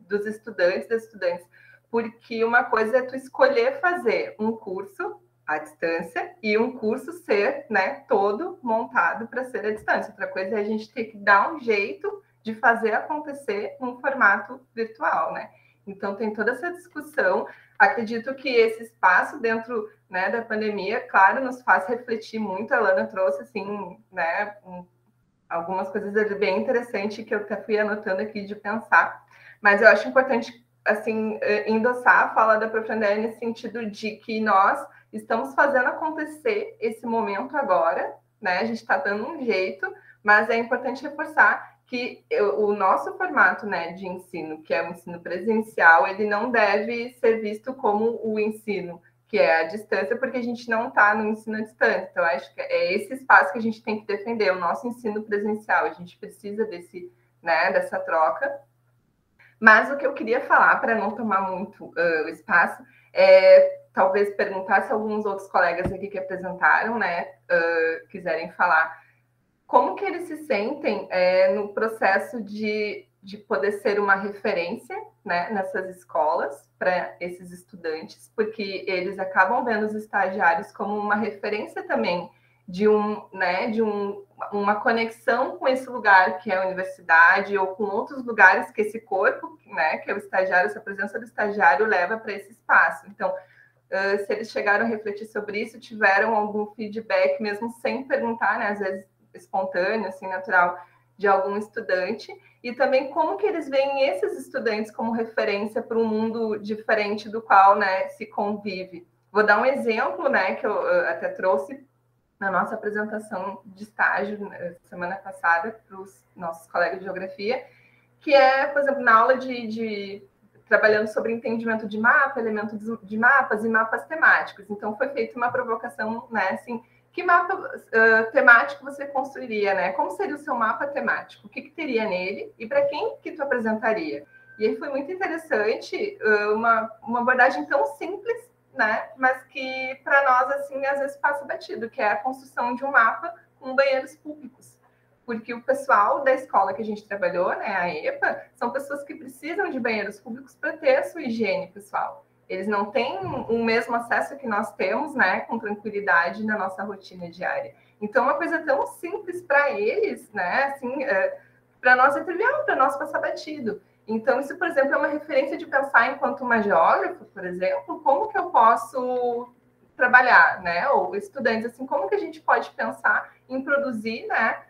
dos estudantes, das estudantes, porque uma coisa é tu escolher fazer um curso à distância e um curso ser, né, todo montado para ser à distância. Outra coisa é a gente ter que dar um jeito de fazer acontecer num formato virtual, né? Então, tem toda essa discussão. Acredito que esse espaço dentro, né, da pandemia, claro, nos faz refletir muito. A Lana trouxe, assim, né, algumas coisas bem interessantes que eu até fui anotando aqui de pensar. Mas eu acho importante, assim, endossar a fala da Prof. Andréia nesse sentido de que nós estamos fazendo acontecer esse momento agora, né? A gente está dando um jeito, mas é importante reforçar que o nosso formato, né, de ensino, que é o ensino presencial, ele não deve ser visto como o ensino que é a distância, porque a gente não está no ensino à distância. Então, acho que é esse espaço que a gente tem que defender, o nosso ensino presencial. A gente precisa dessa troca. Mas o que eu queria falar, para não tomar muito o espaço, é talvez perguntar se alguns outros colegas aqui que apresentaram, né, quiserem falar, como que eles se sentem no processo de poder ser uma referência, né, nessas escolas para esses estudantes, porque eles acabam vendo os estagiários como uma referência também de uma conexão com esse lugar que é a universidade ou com outros lugares que esse corpo, né, que é o estagiário, essa presença do estagiário leva para esse espaço. Então, se eles chegaram a refletir sobre isso, tiveram algum feedback, mesmo sem perguntar, né, às vezes espontâneo, assim, natural, de algum estudante, e também como que eles veem esses estudantes como referência para um mundo diferente do qual, né, se convive. Vou dar um exemplo, né, que eu até trouxe na nossa apresentação de estágio semana passada para os nossos colegas de geografia, que é, por exemplo, na aula trabalhando sobre entendimento de mapa, elementos de mapas e mapas temáticos. Então, foi feita uma provocação, né, assim, que mapa temático você construiria, né? Como seria o seu mapa temático? O que teria nele? E para quem que tu apresentaria? E aí foi muito interessante, uma abordagem tão simples, né? Mas que, para nós, assim, às vezes passa batido, que é a construção de um mapa com banheiros públicos. Porque o pessoal da escola que a gente trabalhou, né, a EPA, são pessoas que precisam de banheiros públicos para ter a sua higiene pessoal. Eles não têm o mesmo acesso que nós temos, né, com tranquilidade na nossa rotina diária. Então, uma coisa tão simples para eles, né, assim, para nós é trivial, para nós passa batido. Então, isso, por exemplo, é uma referência de pensar enquanto uma geógrafa, por exemplo, como que eu posso trabalhar, né? Ou estudantes, assim, como que a gente pode pensar em produzir, né,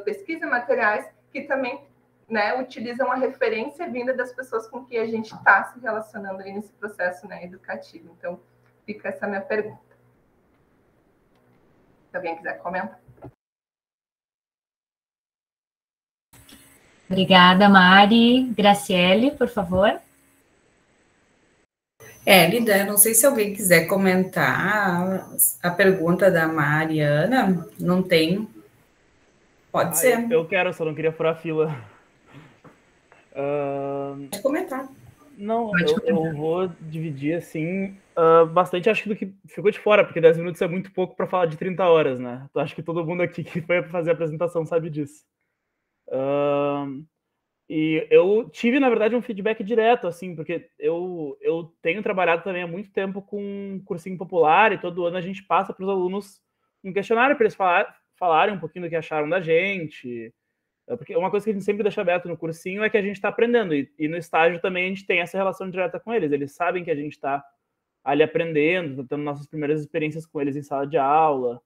pesquisa, materiais que também, né, utilizam a referência vinda das pessoas com que a gente está se relacionando aí nesse processo, né, educativo. Então, fica essa minha pergunta. Se alguém quiser comentar. Obrigada, Mari. Graciele, por favor. Lida, não sei se alguém quiser comentar a pergunta da Mariana. Não tem. Pode ser. Eu quero, só não queria furar a fila. Pode comentar. Não, eu vou dividir assim bastante, acho que do que ficou de fora, porque 10 minutos é muito pouco para falar de 30 horas, né? Então, acho que todo mundo aqui que foi fazer a apresentação sabe disso. E eu tive, na verdade, um feedback direto, assim, porque eu tenho trabalhado também há muito tempo com cursinho popular, e todo ano a gente passa para os alunos um questionário para eles falarem um pouquinho do que acharam da gente. Porque uma coisa que a gente sempre deixa aberto no cursinho é que a gente está aprendendo, e no estágio também a gente tem essa relação direta com eles sabem que a gente está ali aprendendo, tendo nossas primeiras experiências com eles em sala de aula.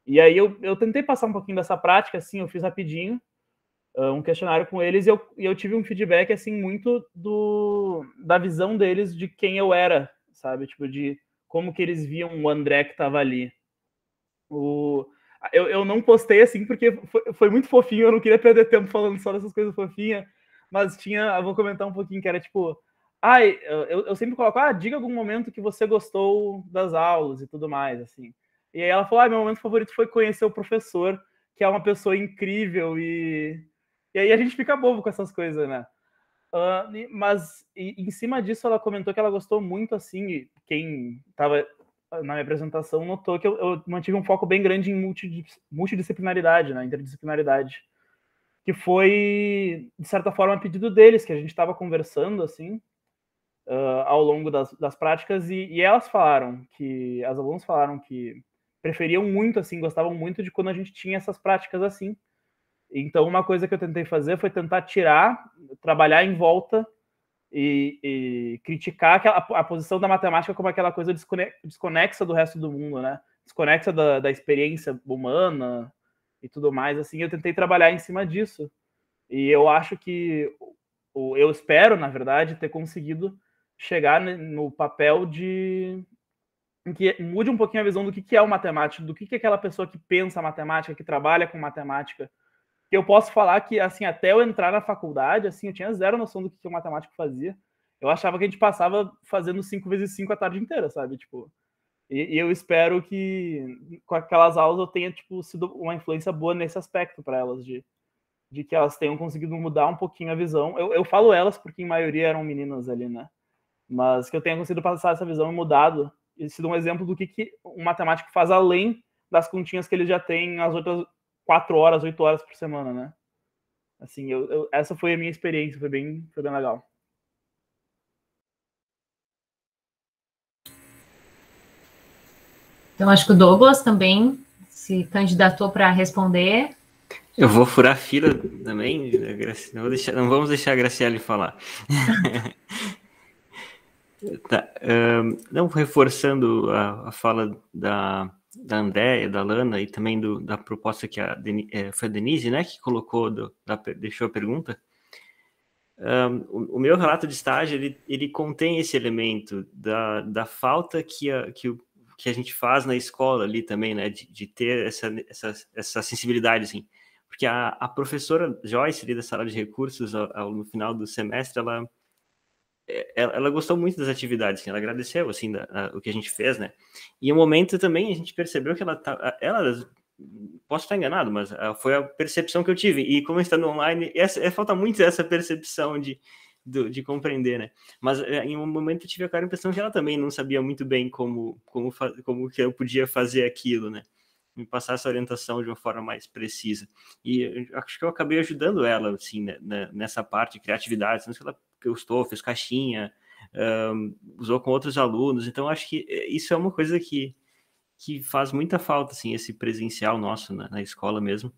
E aí eu tentei passar um pouquinho dessa prática, assim, eu fiz rapidinho, um questionário com eles, e eu tive um feedback, assim, muito da visão deles de quem eu era, sabe? Tipo, de como que eles viam o André que estava ali. Eu não postei, assim, porque foi muito fofinho, eu não queria perder tempo falando só dessas coisas fofinhas, mas eu vou comentar um pouquinho, que era tipo, eu sempre coloco, diga algum momento que você gostou das aulas e tudo mais, assim. E aí ela falou, meu momento favorito foi conhecer o professor, que é uma pessoa incrível, e aí a gente fica bobo com essas coisas, né? Mas em cima disso ela comentou que ela gostou muito, assim, e quem estava na minha apresentação notou que eu mantive um foco bem grande em multidisciplinaridade, né, interdisciplinaridade, que foi, de certa forma, a pedido deles, que a gente estava conversando, assim, ao longo das práticas, e elas falaram que, as alunas falaram que preferiam muito, assim, gostavam muito de quando a gente tinha essas práticas assim. Então, uma coisa que eu tentei fazer foi tentar trabalhar em volta e criticar a posição da matemática como aquela coisa desconexa do resto do mundo, né? Desconexa da experiência humana e tudo mais, assim. Eu tentei trabalhar em cima disso. E eu acho que, eu espero, na verdade, ter conseguido chegar no papel de que mude um pouquinho a visão do que é o matemático, do que é aquela pessoa que pensa matemática, que trabalha com matemática. Que eu posso falar que, assim, até eu entrar na faculdade, assim, eu tinha zero noção do que o matemático fazia. Eu achava que a gente passava fazendo 5 vezes 5 a tarde inteira, sabe? Tipo, e eu espero que com aquelas aulas eu tenha, tipo, sido uma influência boa nesse aspecto para elas, de que elas tenham conseguido mudar um pouquinho a visão. Eu falo elas porque, em maioria, eram meninas ali, né? Mas que eu tenha conseguido passar essa visão e mudado, e sido um exemplo do que um matemático faz além das continhas que ele já tem as outras 4 horas, 8 horas por semana, né? Assim, essa foi a minha experiência, foi bem legal. Então, acho que o Douglas também se candidatou para responder. Eu vou furar a fila também, não vamos deixar a Graciele falar. Tá, não reforçando a fala da Andréia, da Lana, e também da proposta que foi a Denise, né, que colocou, deixou a pergunta. O meu relato de estágio, ele contém esse elemento da falta que a gente faz na escola ali também, né, de ter essa sensibilidade, assim. Porque a professora Joyce, ali da sala de recursos, no final do semestre, ela gostou muito das atividades, assim, ela agradeceu, assim, o que a gente fez, né? E um momento também a gente percebeu que ela posso estar enganado, mas foi a percepção que eu tive. E como está no online, falta muito essa percepção de compreender, né? Mas em um momento eu tive a impressão que ela também não sabia muito bem como que eu podia fazer aquilo, né? Me passar essa orientação de uma forma mais precisa. E acho que eu acabei ajudando ela, assim, né, nessa parte de criatividade, que ela gostou, fez caixinha, usou com outros alunos. Então, acho que isso é uma coisa que faz muita falta, assim, esse presencial nosso na escola mesmo.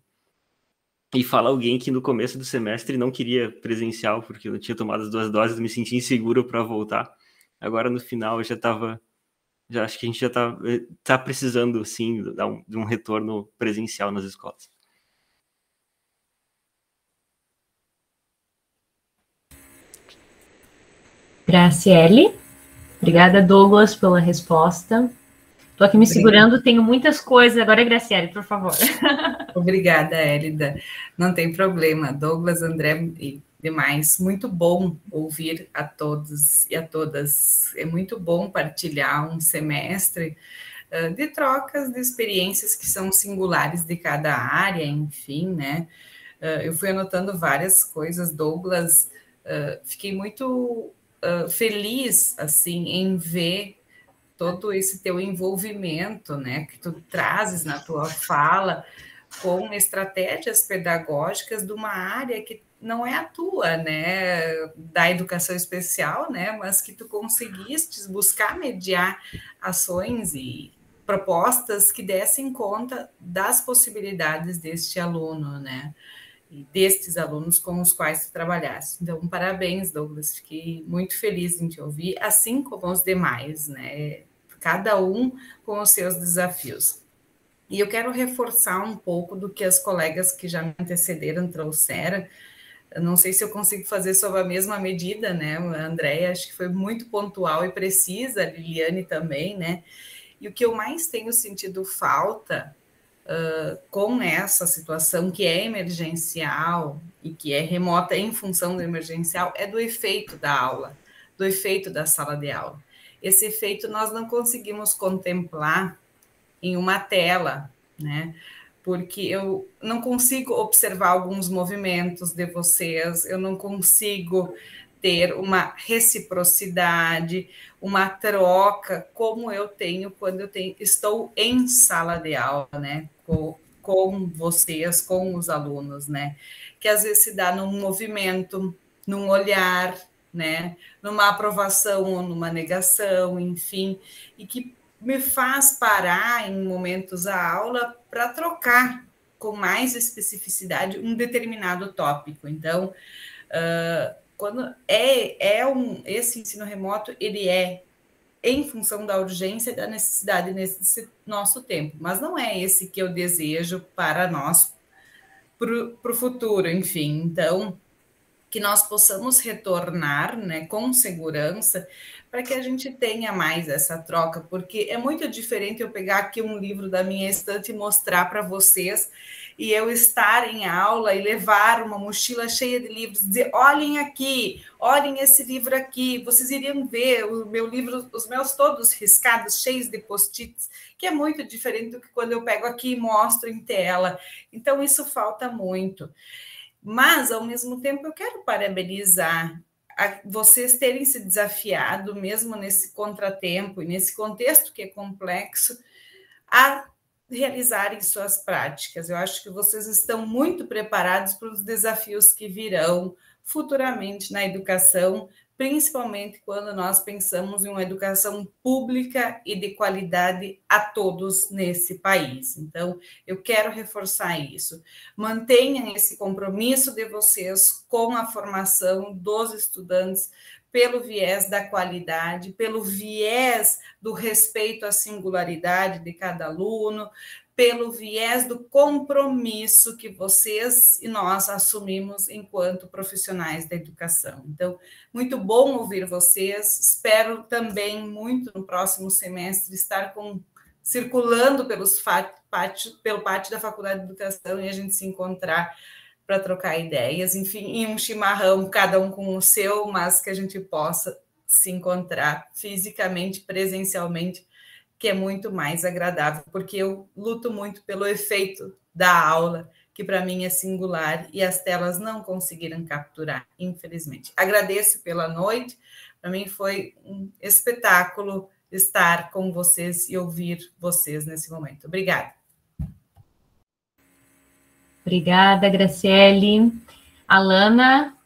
E fala alguém que no começo do semestre não queria presencial, porque eu não tinha tomado as 2 doses, me sentia inseguro para voltar. Agora, no final, eu já acho que a gente já tá precisando, sim, de um retorno presencial nas escolas. Graciele. Obrigada, Douglas, pela resposta. Estou aqui me segurando, tenho muitas coisas. Agora, Graciele, por favor. Obrigada, Hélida. Não tem problema. Douglas, André e demais, muito bom ouvir a todos e a todas. É muito bom partilhar um semestre de trocas de experiências que são singulares de cada área, enfim, né? Eu fui anotando várias coisas, Douglas. Fiquei muito feliz, assim, em ver todo esse teu envolvimento, né, que tu trazes na tua fala com estratégias pedagógicas de uma área que não é a tua, né, da educação especial, né, mas que tu conseguiste buscar mediar ações e propostas que dessem conta das possibilidades deste aluno, né, e destes alunos com os quais tu trabalhaste. Então, parabéns, Douglas, fiquei muito feliz em te ouvir, assim como os demais, né, cada um com os seus desafios. E eu quero reforçar um pouco do que as colegas que já me antecederam trouxeram. Eu não sei se eu consigo fazer sob a mesma medida, né? A Andréia acho que foi muito pontual e precisa, a Liliane também, né? E o que eu mais tenho sentido falta com essa situação que é emergencial e que é remota em função do emergencial é do efeito da aula, do efeito da sala de aula. Esse efeito nós não conseguimos contemplar em uma tela, né? Porque eu não consigo observar alguns movimentos de vocês, eu não consigo ter uma reciprocidade, uma troca, como eu tenho quando estou em sala de aula, né? Com vocês, com os alunos, né? Que às vezes se dá num movimento, num olhar, né? Numa aprovação ou numa negação, enfim, e que me faz parar em momentos da aula para trocar com mais especificidade um determinado tópico. Então, quando esse ensino remoto, ele é em função da urgência e da necessidade nesse nosso tempo, mas não é esse que eu desejo para nós, para o futuro, enfim. Então, que nós possamos retornar, né, com segurança, para que a gente tenha mais essa troca, porque é muito diferente eu pegar aqui um livro da minha estante e mostrar para vocês, e eu estar em aula e levar uma mochila cheia de livros, dizer, olhem aqui, olhem esse livro aqui, vocês iriam ver o meu livro, os meus todos riscados, cheios de post-its, que é muito diferente do que quando eu pego aqui e mostro em tela. Então, isso falta muito. Mas, ao mesmo tempo, eu quero parabenizar vocês terem se desafiado, mesmo nesse contratempo e nesse contexto que é complexo, a realizarem suas práticas. Eu acho que vocês estão muito preparados para os desafios que virão futuramente na educação, principalmente quando nós pensamos em uma educação pública e de qualidade a todos nesse país. Então, eu quero reforçar isso. Mantenham esse compromisso de vocês com a formação dos estudantes pelo viés da qualidade, pelo viés do respeito à singularidade de cada aluno, pelo viés do compromisso que vocês e nós assumimos enquanto profissionais da educação. Então, muito bom ouvir vocês, espero também muito no próximo semestre estar circulando pelo pátio da Faculdade de Educação e a gente se encontrar para trocar ideias, enfim, em um chimarrão, cada um com o seu, mas que a gente possa se encontrar fisicamente, presencialmente, que é muito mais agradável, porque eu luto muito pelo efeito da aula, que para mim é singular, e as telas não conseguiram capturar, infelizmente. Agradeço pela noite, para mim foi um espetáculo estar com vocês e ouvir vocês nesse momento. Obrigada. Obrigada, Graciele. Alana?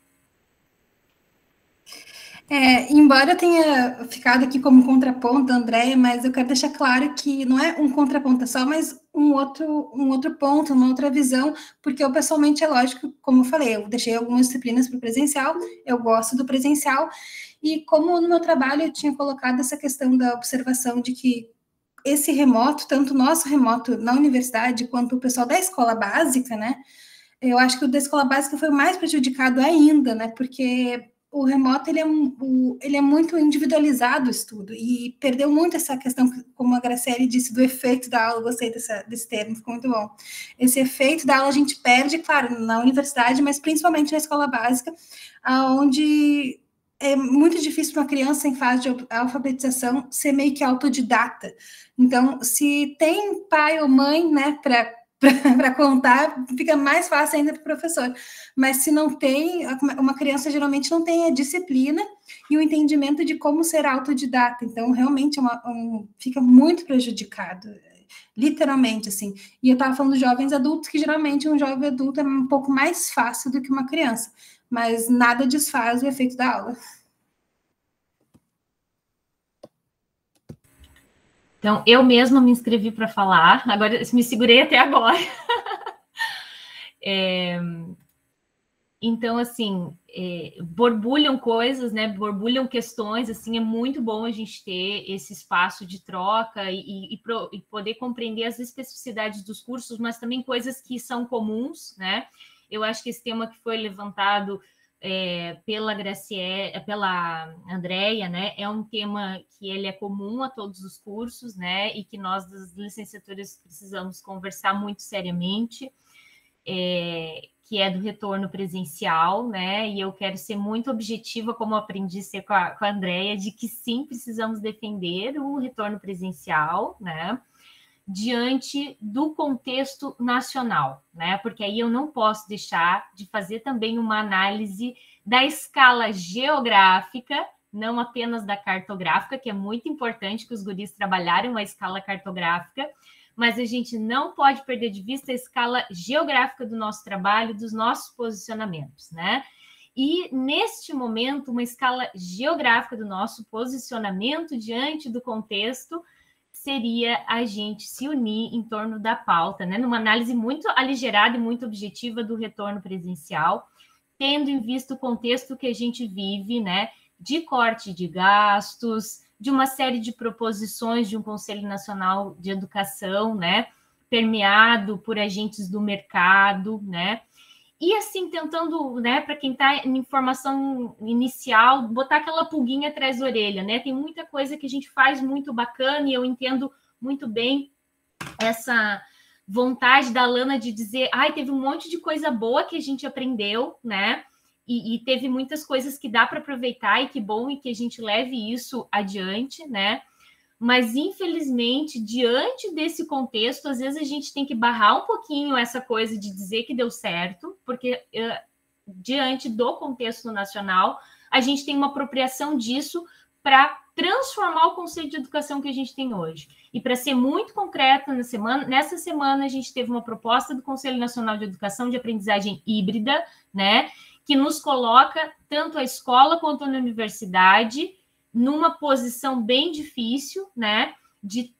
Embora eu tenha ficado aqui como contraponto, Andréia, mas eu quero deixar claro que não é um contraponto só, mas um outro ponto, uma outra visão, porque eu pessoalmente, é lógico, como eu falei, eu deixei algumas disciplinas para o presencial, eu gosto do presencial, e como no meu trabalho eu tinha colocado essa questão da observação de que esse remoto, tanto o nosso remoto na universidade, quanto o pessoal da escola básica, né, eu acho que o da escola básica foi o mais prejudicado ainda, né, porque o remoto, ele é muito individualizado o estudo, e perdeu muito essa questão, como a Graciele disse, do efeito da aula. Eu gostei desse termo, ficou muito bom. Esse efeito da aula a gente perde, claro, na universidade, mas principalmente na escola básica, onde é muito difícil para uma criança em fase de alfabetização ser meio que autodidata. Então, se tem pai ou mãe, né, para contar, fica mais fácil ainda para o professor. Mas se não tem, uma criança geralmente não tem a disciplina e o entendimento de como ser autodidata. Então, realmente, fica muito prejudicado, literalmente, assim. E eu estava falando de jovens adultos, que geralmente um jovem adulto é um pouco mais fácil do que uma criança, mas nada desfaz o efeito da aula. Então, eu mesma me inscrevi para falar, agora me segurei até agora. Então, assim, borbulham coisas, né? Borbulham questões, assim, é muito bom a gente ter esse espaço de troca e poder compreender as especificidades dos cursos, mas também coisas que são comuns, né? Eu acho que esse tema que foi levantado pela Graciele, pela Andréia, né, é um tema que ele é comum a todos os cursos, né, e que nós das licenciaturas precisamos conversar muito seriamente, que é do retorno presencial, né, e eu quero ser muito objetiva, como aprendi a ser com a Andréia, de que sim, precisamos defender o retorno presencial, né, diante do contexto nacional, né? Porque aí eu não posso deixar de fazer também uma análise da escala geográfica, não apenas da cartográfica, que é muito importante que os guris trabalharem uma escala cartográfica, mas a gente não pode perder de vista a escala geográfica do nosso trabalho, dos nossos posicionamentos, né? E, neste momento, uma escala geográfica do nosso posicionamento diante do contexto seria a gente se unir em torno da pauta, né? Numa análise muito aligerada e muito objetiva do retorno presencial, tendo em vista o contexto que a gente vive, né? De corte de gastos, de uma série de proposições de um Conselho Nacional de Educação, né? Permeado por agentes do mercado, né? E assim, tentando, né, para quem está em formação inicial, botar aquela pulguinha atrás da orelha, né? Tem muita coisa que a gente faz muito bacana e eu entendo muito bem essa vontade da Lana de dizer, teve um monte de coisa boa que a gente aprendeu, né? E teve muitas coisas que dá para aproveitar e que bom e que a gente leve isso adiante, né? Mas, infelizmente, diante desse contexto, às vezes a gente tem que barrar um pouquinho essa coisa de dizer que deu certo, porque diante do contexto nacional, a gente tem uma apropriação disso para transformar o conceito de educação que a gente tem hoje. E para ser muito concreta, nessa semana a gente teve uma proposta do Conselho Nacional de Educação de aprendizagem híbrida, né, que nos coloca tanto a escola quanto a universidade numa posição bem difícil, né, de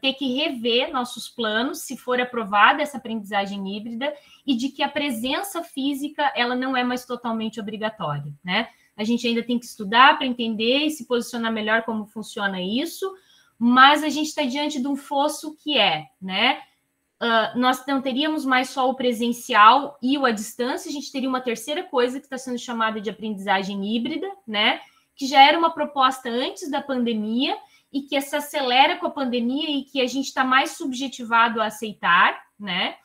ter que rever nossos planos, se for aprovada essa aprendizagem híbrida, e de que a presença física, ela não é mais totalmente obrigatória, né? A gente ainda tem que estudar para entender e se posicionar melhor como funciona isso, mas a gente está diante de um fosso que né, nós não teríamos mais só o presencial e o à distância, a gente teria uma terceira coisa que está sendo chamada de aprendizagem híbrida, né, que já era uma proposta antes da pandemia e que se acelera com a pandemia e que a gente está mais subjetivado a aceitar, né?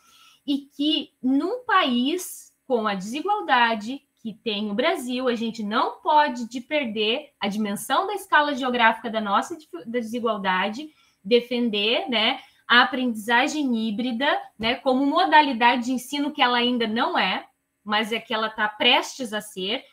E que num país com a desigualdade que tem o Brasil, a gente não pode perder a dimensão da escala geográfica da nossa desigualdade, defender, né, a aprendizagem híbrida, né, como modalidade de ensino que ela ainda não é, mas é que ela está prestes a ser,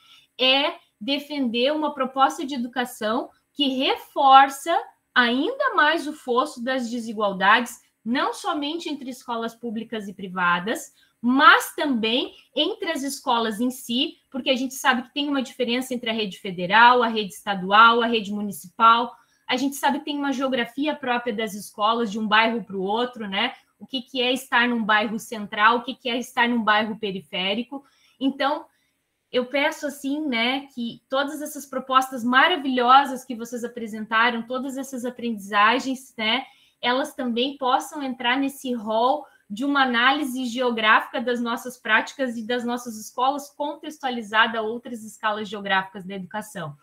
defender uma proposta de educação que reforça ainda mais o fosso das desigualdades, não somente entre escolas públicas e privadas, mas também entre as escolas em si, porque a gente sabe que tem uma diferença entre a rede federal, a rede estadual, a rede municipal, a gente sabe que tem uma geografia própria das escolas, de um bairro para o outro, né? O que é estar num bairro central, o que é estar num bairro periférico. Então, eu peço, assim, né, que todas essas propostas maravilhosas que vocês apresentaram, todas essas aprendizagens, né, elas também possam entrar nesse rol de uma análise geográfica das nossas práticas e das nossas escolas, contextualizada a outras escalas geográficas da educação.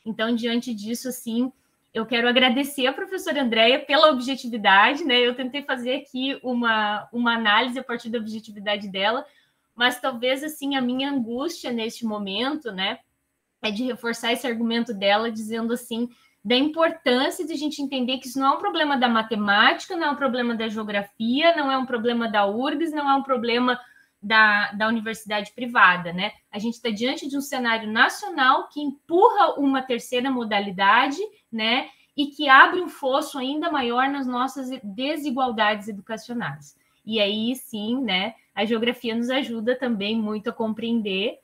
Então, diante disso, assim, eu quero agradecer a professora Andréia pela objetividade, né? Eu tentei fazer aqui uma análise a partir da objetividade dela, mas talvez, assim, a minha angústia neste momento, né, é de reforçar esse argumento dela, dizendo, assim, da importância de a gente entender que isso não é um problema da matemática, não é um problema da geografia, não é um problema da URGS, não é um problema da universidade privada, né? A gente está diante de um cenário nacional que empurra uma terceira modalidade, né? E que abre um fosso ainda maior nas nossas desigualdades educacionais. E aí, sim, né? A geografia nos ajuda também muito a compreender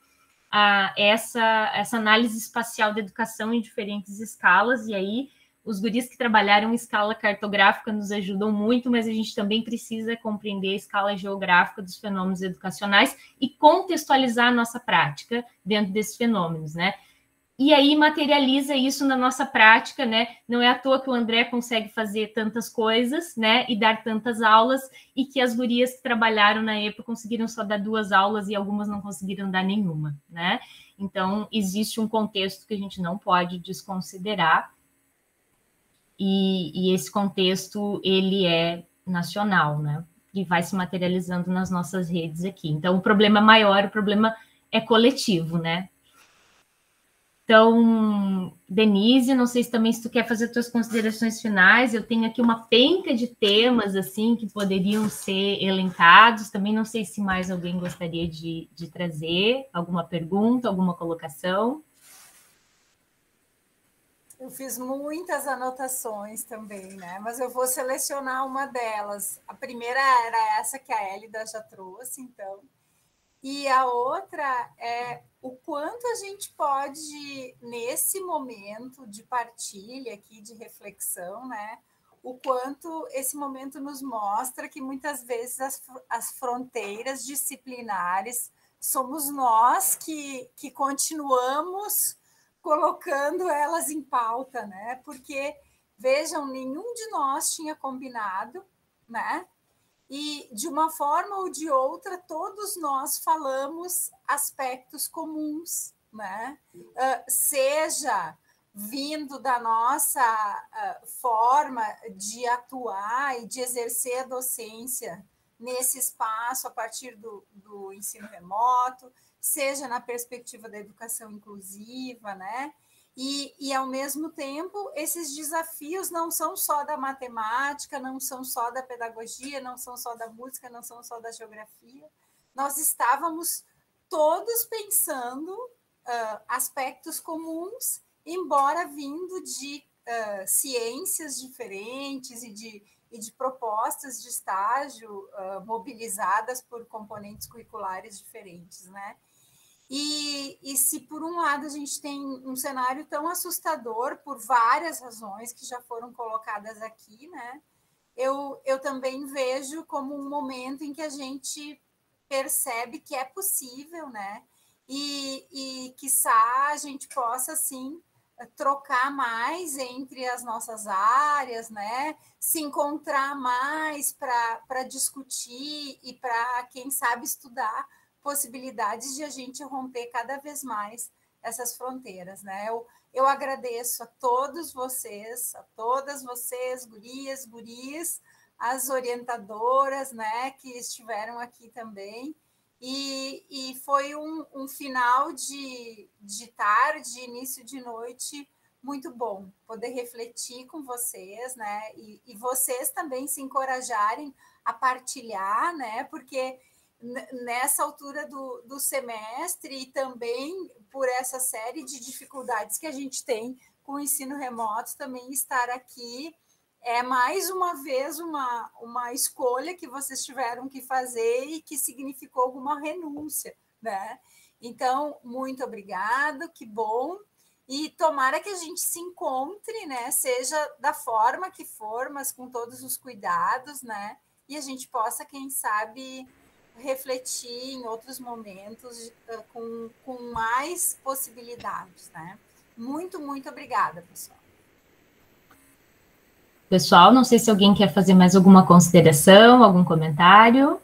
essa análise espacial da educação em diferentes escalas, e aí os guris que trabalharam em escala cartográfica nos ajudam muito, mas a gente também precisa compreender a escala geográfica dos fenômenos educacionais e contextualizar a nossa prática dentro desses fenômenos, né? E aí materializa isso na nossa prática, né? Não é à toa que o André consegue fazer tantas coisas, né? E dar tantas aulas, e que as gurias que trabalharam na EPA conseguiram só dar 2 aulas e algumas não conseguiram dar nenhuma, né? Então, existe um contexto que a gente não pode desconsiderar, e esse contexto, ele é nacional, né? E vai se materializando nas nossas redes aqui. Então, o problema maior, o problema é coletivo, né? Então, Denise, não sei se também se tu quer fazer tuas considerações finais, eu tenho aqui uma penca de temas, assim, que poderiam ser elencados, também não sei se mais alguém gostaria de trazer alguma pergunta, alguma colocação. Eu fiz muitas anotações também, né? Mas eu vou selecionar uma delas. A primeira era essa que a Hélida já trouxe, então. E a outra é o quanto a gente pode, nesse momento de partilha aqui, de reflexão, né? O quanto esse momento nos mostra que muitas vezes as fronteiras disciplinares somos nós que continuamos colocando elas em pauta, né? Porque, vejam, nenhum de nós tinha combinado, né? E, de uma forma ou de outra, todos nós falamos aspectos comuns, né? Seja vindo da nossa forma de atuar e de exercer a docência nesse espaço a partir do ensino remoto, seja na perspectiva da educação inclusiva, né? E, ao mesmo tempo, esses desafios não são só da matemática, não são só da pedagogia, não são só da música, não são só da geografia. Nós estávamos todos pensando aspectos comuns, embora vindo de ciências diferentes e de propostas de estágio mobilizadas por componentes curriculares diferentes, né? E se, por um lado, a gente tem um cenário tão assustador por várias razões que já foram colocadas aqui, né? Eu também vejo como um momento em que a gente percebe que é possível, né? E quiçá a gente possa, sim, trocar mais entre as nossas áreas, né? Se encontrar mais para discutir e para, quem sabe, estudar possibilidades de a gente romper cada vez mais essas fronteiras, né? Eu agradeço a todos vocês, a todas vocês, gurias, guris, as orientadoras, né, que estiveram aqui também, e foi um final de tarde, início de noite muito bom, poder refletir com vocês, né, e vocês também se encorajarem a partilhar, né, porque nessa altura do semestre e também por essa série de dificuldades que a gente tem com o ensino remoto, também estar aqui é mais uma vez uma escolha que vocês tiveram que fazer e que significou alguma renúncia, né? Então, muito obrigado, que bom. E tomara que a gente se encontre, né? Seja da forma que for, mas com todos os cuidados, né? E a gente possa, quem sabe, refletir em outros momentos com mais possibilidades, né? Muito, muito obrigada, pessoal. Pessoal, não sei se alguém quer fazer mais alguma consideração, algum comentário.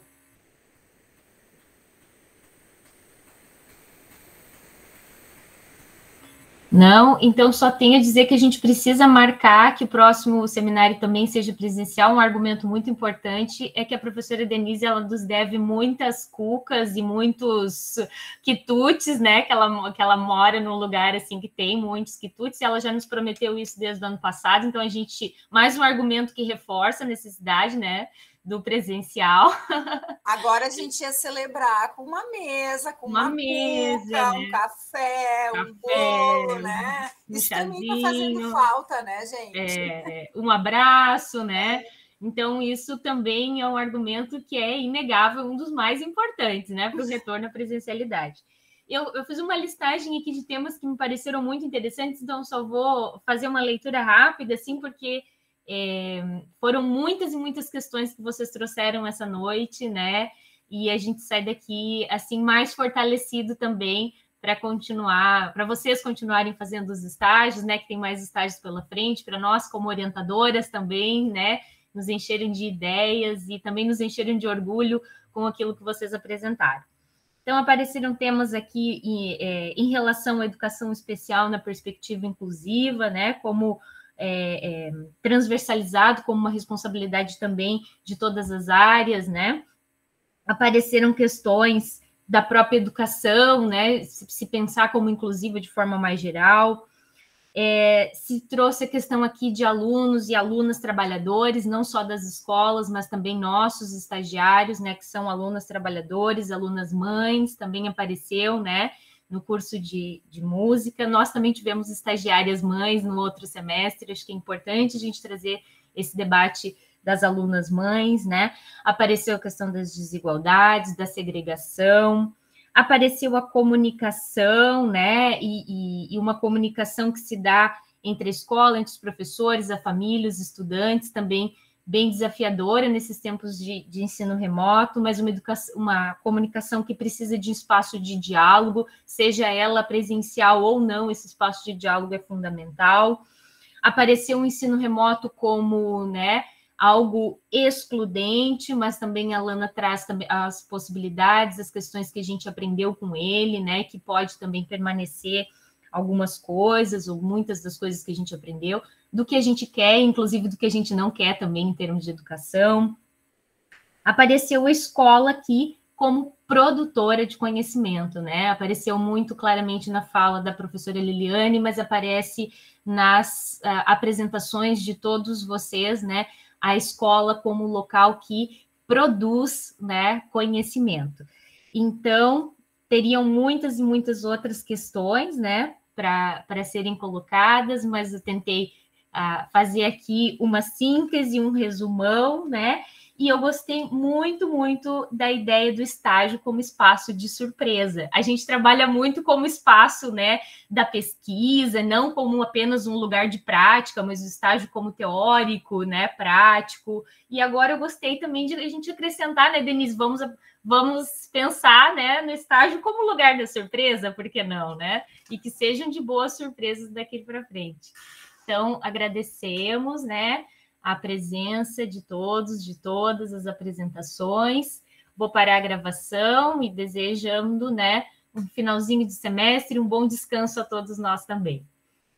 Não? Então, só tenho a dizer que a gente precisa marcar que o próximo seminário também seja presencial. Um argumento muito importante é que a professora Denise, ela nos deve muitas cucas e muitos quitutes, né? Que ela mora num lugar, assim, que tem muitos quitutes, e ela já nos prometeu isso desde o ano passado. Então, a gente... Mais um argumento que reforça a necessidade, né? Do presencial. Agora a gente ia celebrar com uma mesa, com uma mesa, cuca, né? Um café, um bolo, né? Isso também está fazendo falta, né, gente? Um abraço, né? Então, isso também é um argumento que é inegável, um dos mais importantes, né, para o retorno à presencialidade. Eu fiz uma listagem aqui de temas que me pareceram muito interessantes, então só vou fazer uma leitura rápida, assim, porque foram muitas e muitas questões que vocês trouxeram essa noite, né? E a gente sai daqui assim mais fortalecido também para continuar, para vocês continuarem fazendo os estágios, né? Que tem mais estágios pela frente, para nós como orientadoras também, né? Nos encherem de ideias e também nos encherem de orgulho com aquilo que vocês apresentaram. Então, apareceram temas aqui em relação à educação especial na perspectiva inclusiva, né? Como transversalizado como uma responsabilidade também de todas as áreas, né? Apareceram questões da própria educação, né? Se pensar como inclusiva de forma mais geral. Se trouxe a questão aqui de alunos e alunas trabalhadores, não só das escolas, mas também nossos estagiários, né? Que são alunas trabalhadores, alunas mães, também apareceu, né? No curso de música. Nós também tivemos estagiárias mães no outro semestre, acho que é importante a gente trazer esse debate das alunas mães, né? Apareceu a questão das desigualdades, da segregação, apareceu a comunicação, né? E uma comunicação que se dá entre a escola, entre os professores, a família, os estudantes, também bem desafiadora nesses tempos de ensino remoto, mas uma comunicação que precisa de espaço de diálogo, seja ela presencial ou não, esse espaço de diálogo é fundamental. Apareceu o ensino remoto como, né, algo excludente, mas também a Lana traz também as possibilidades, as questões que a gente aprendeu com ele, né, que pode também permanecer algumas coisas, ou muitas das coisas que a gente aprendeu, do que a gente quer, inclusive do que a gente não quer também em termos de educação. Apareceu a escola aqui como produtora de conhecimento, né? Apareceu muito claramente na fala da professora Liliane, mas aparece nas apresentações de todos vocês, né? A escola como local que produz, né, conhecimento. Então, teriam muitas e muitas outras questões, né, para serem colocadas, mas eu tentei fazer aqui uma síntese, um resumão, né? E eu gostei muito, muito da ideia do estágio como espaço de surpresa. A gente trabalha muito como espaço, né, da pesquisa, não como apenas um lugar de prática, mas o estágio como teórico, né, prático. E agora eu gostei também de a gente acrescentar, né, Denise, vamos pensar, né, no estágio como lugar da surpresa, por que não, né? E que sejam de boas surpresas daqui para frente. Então, agradecemos, né, a presença de todos, de todas as apresentações. Vou parar a gravação e desejando, né, um finalzinho de semestre, um bom descanso a todos nós também.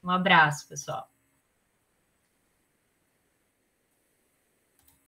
Um abraço, pessoal.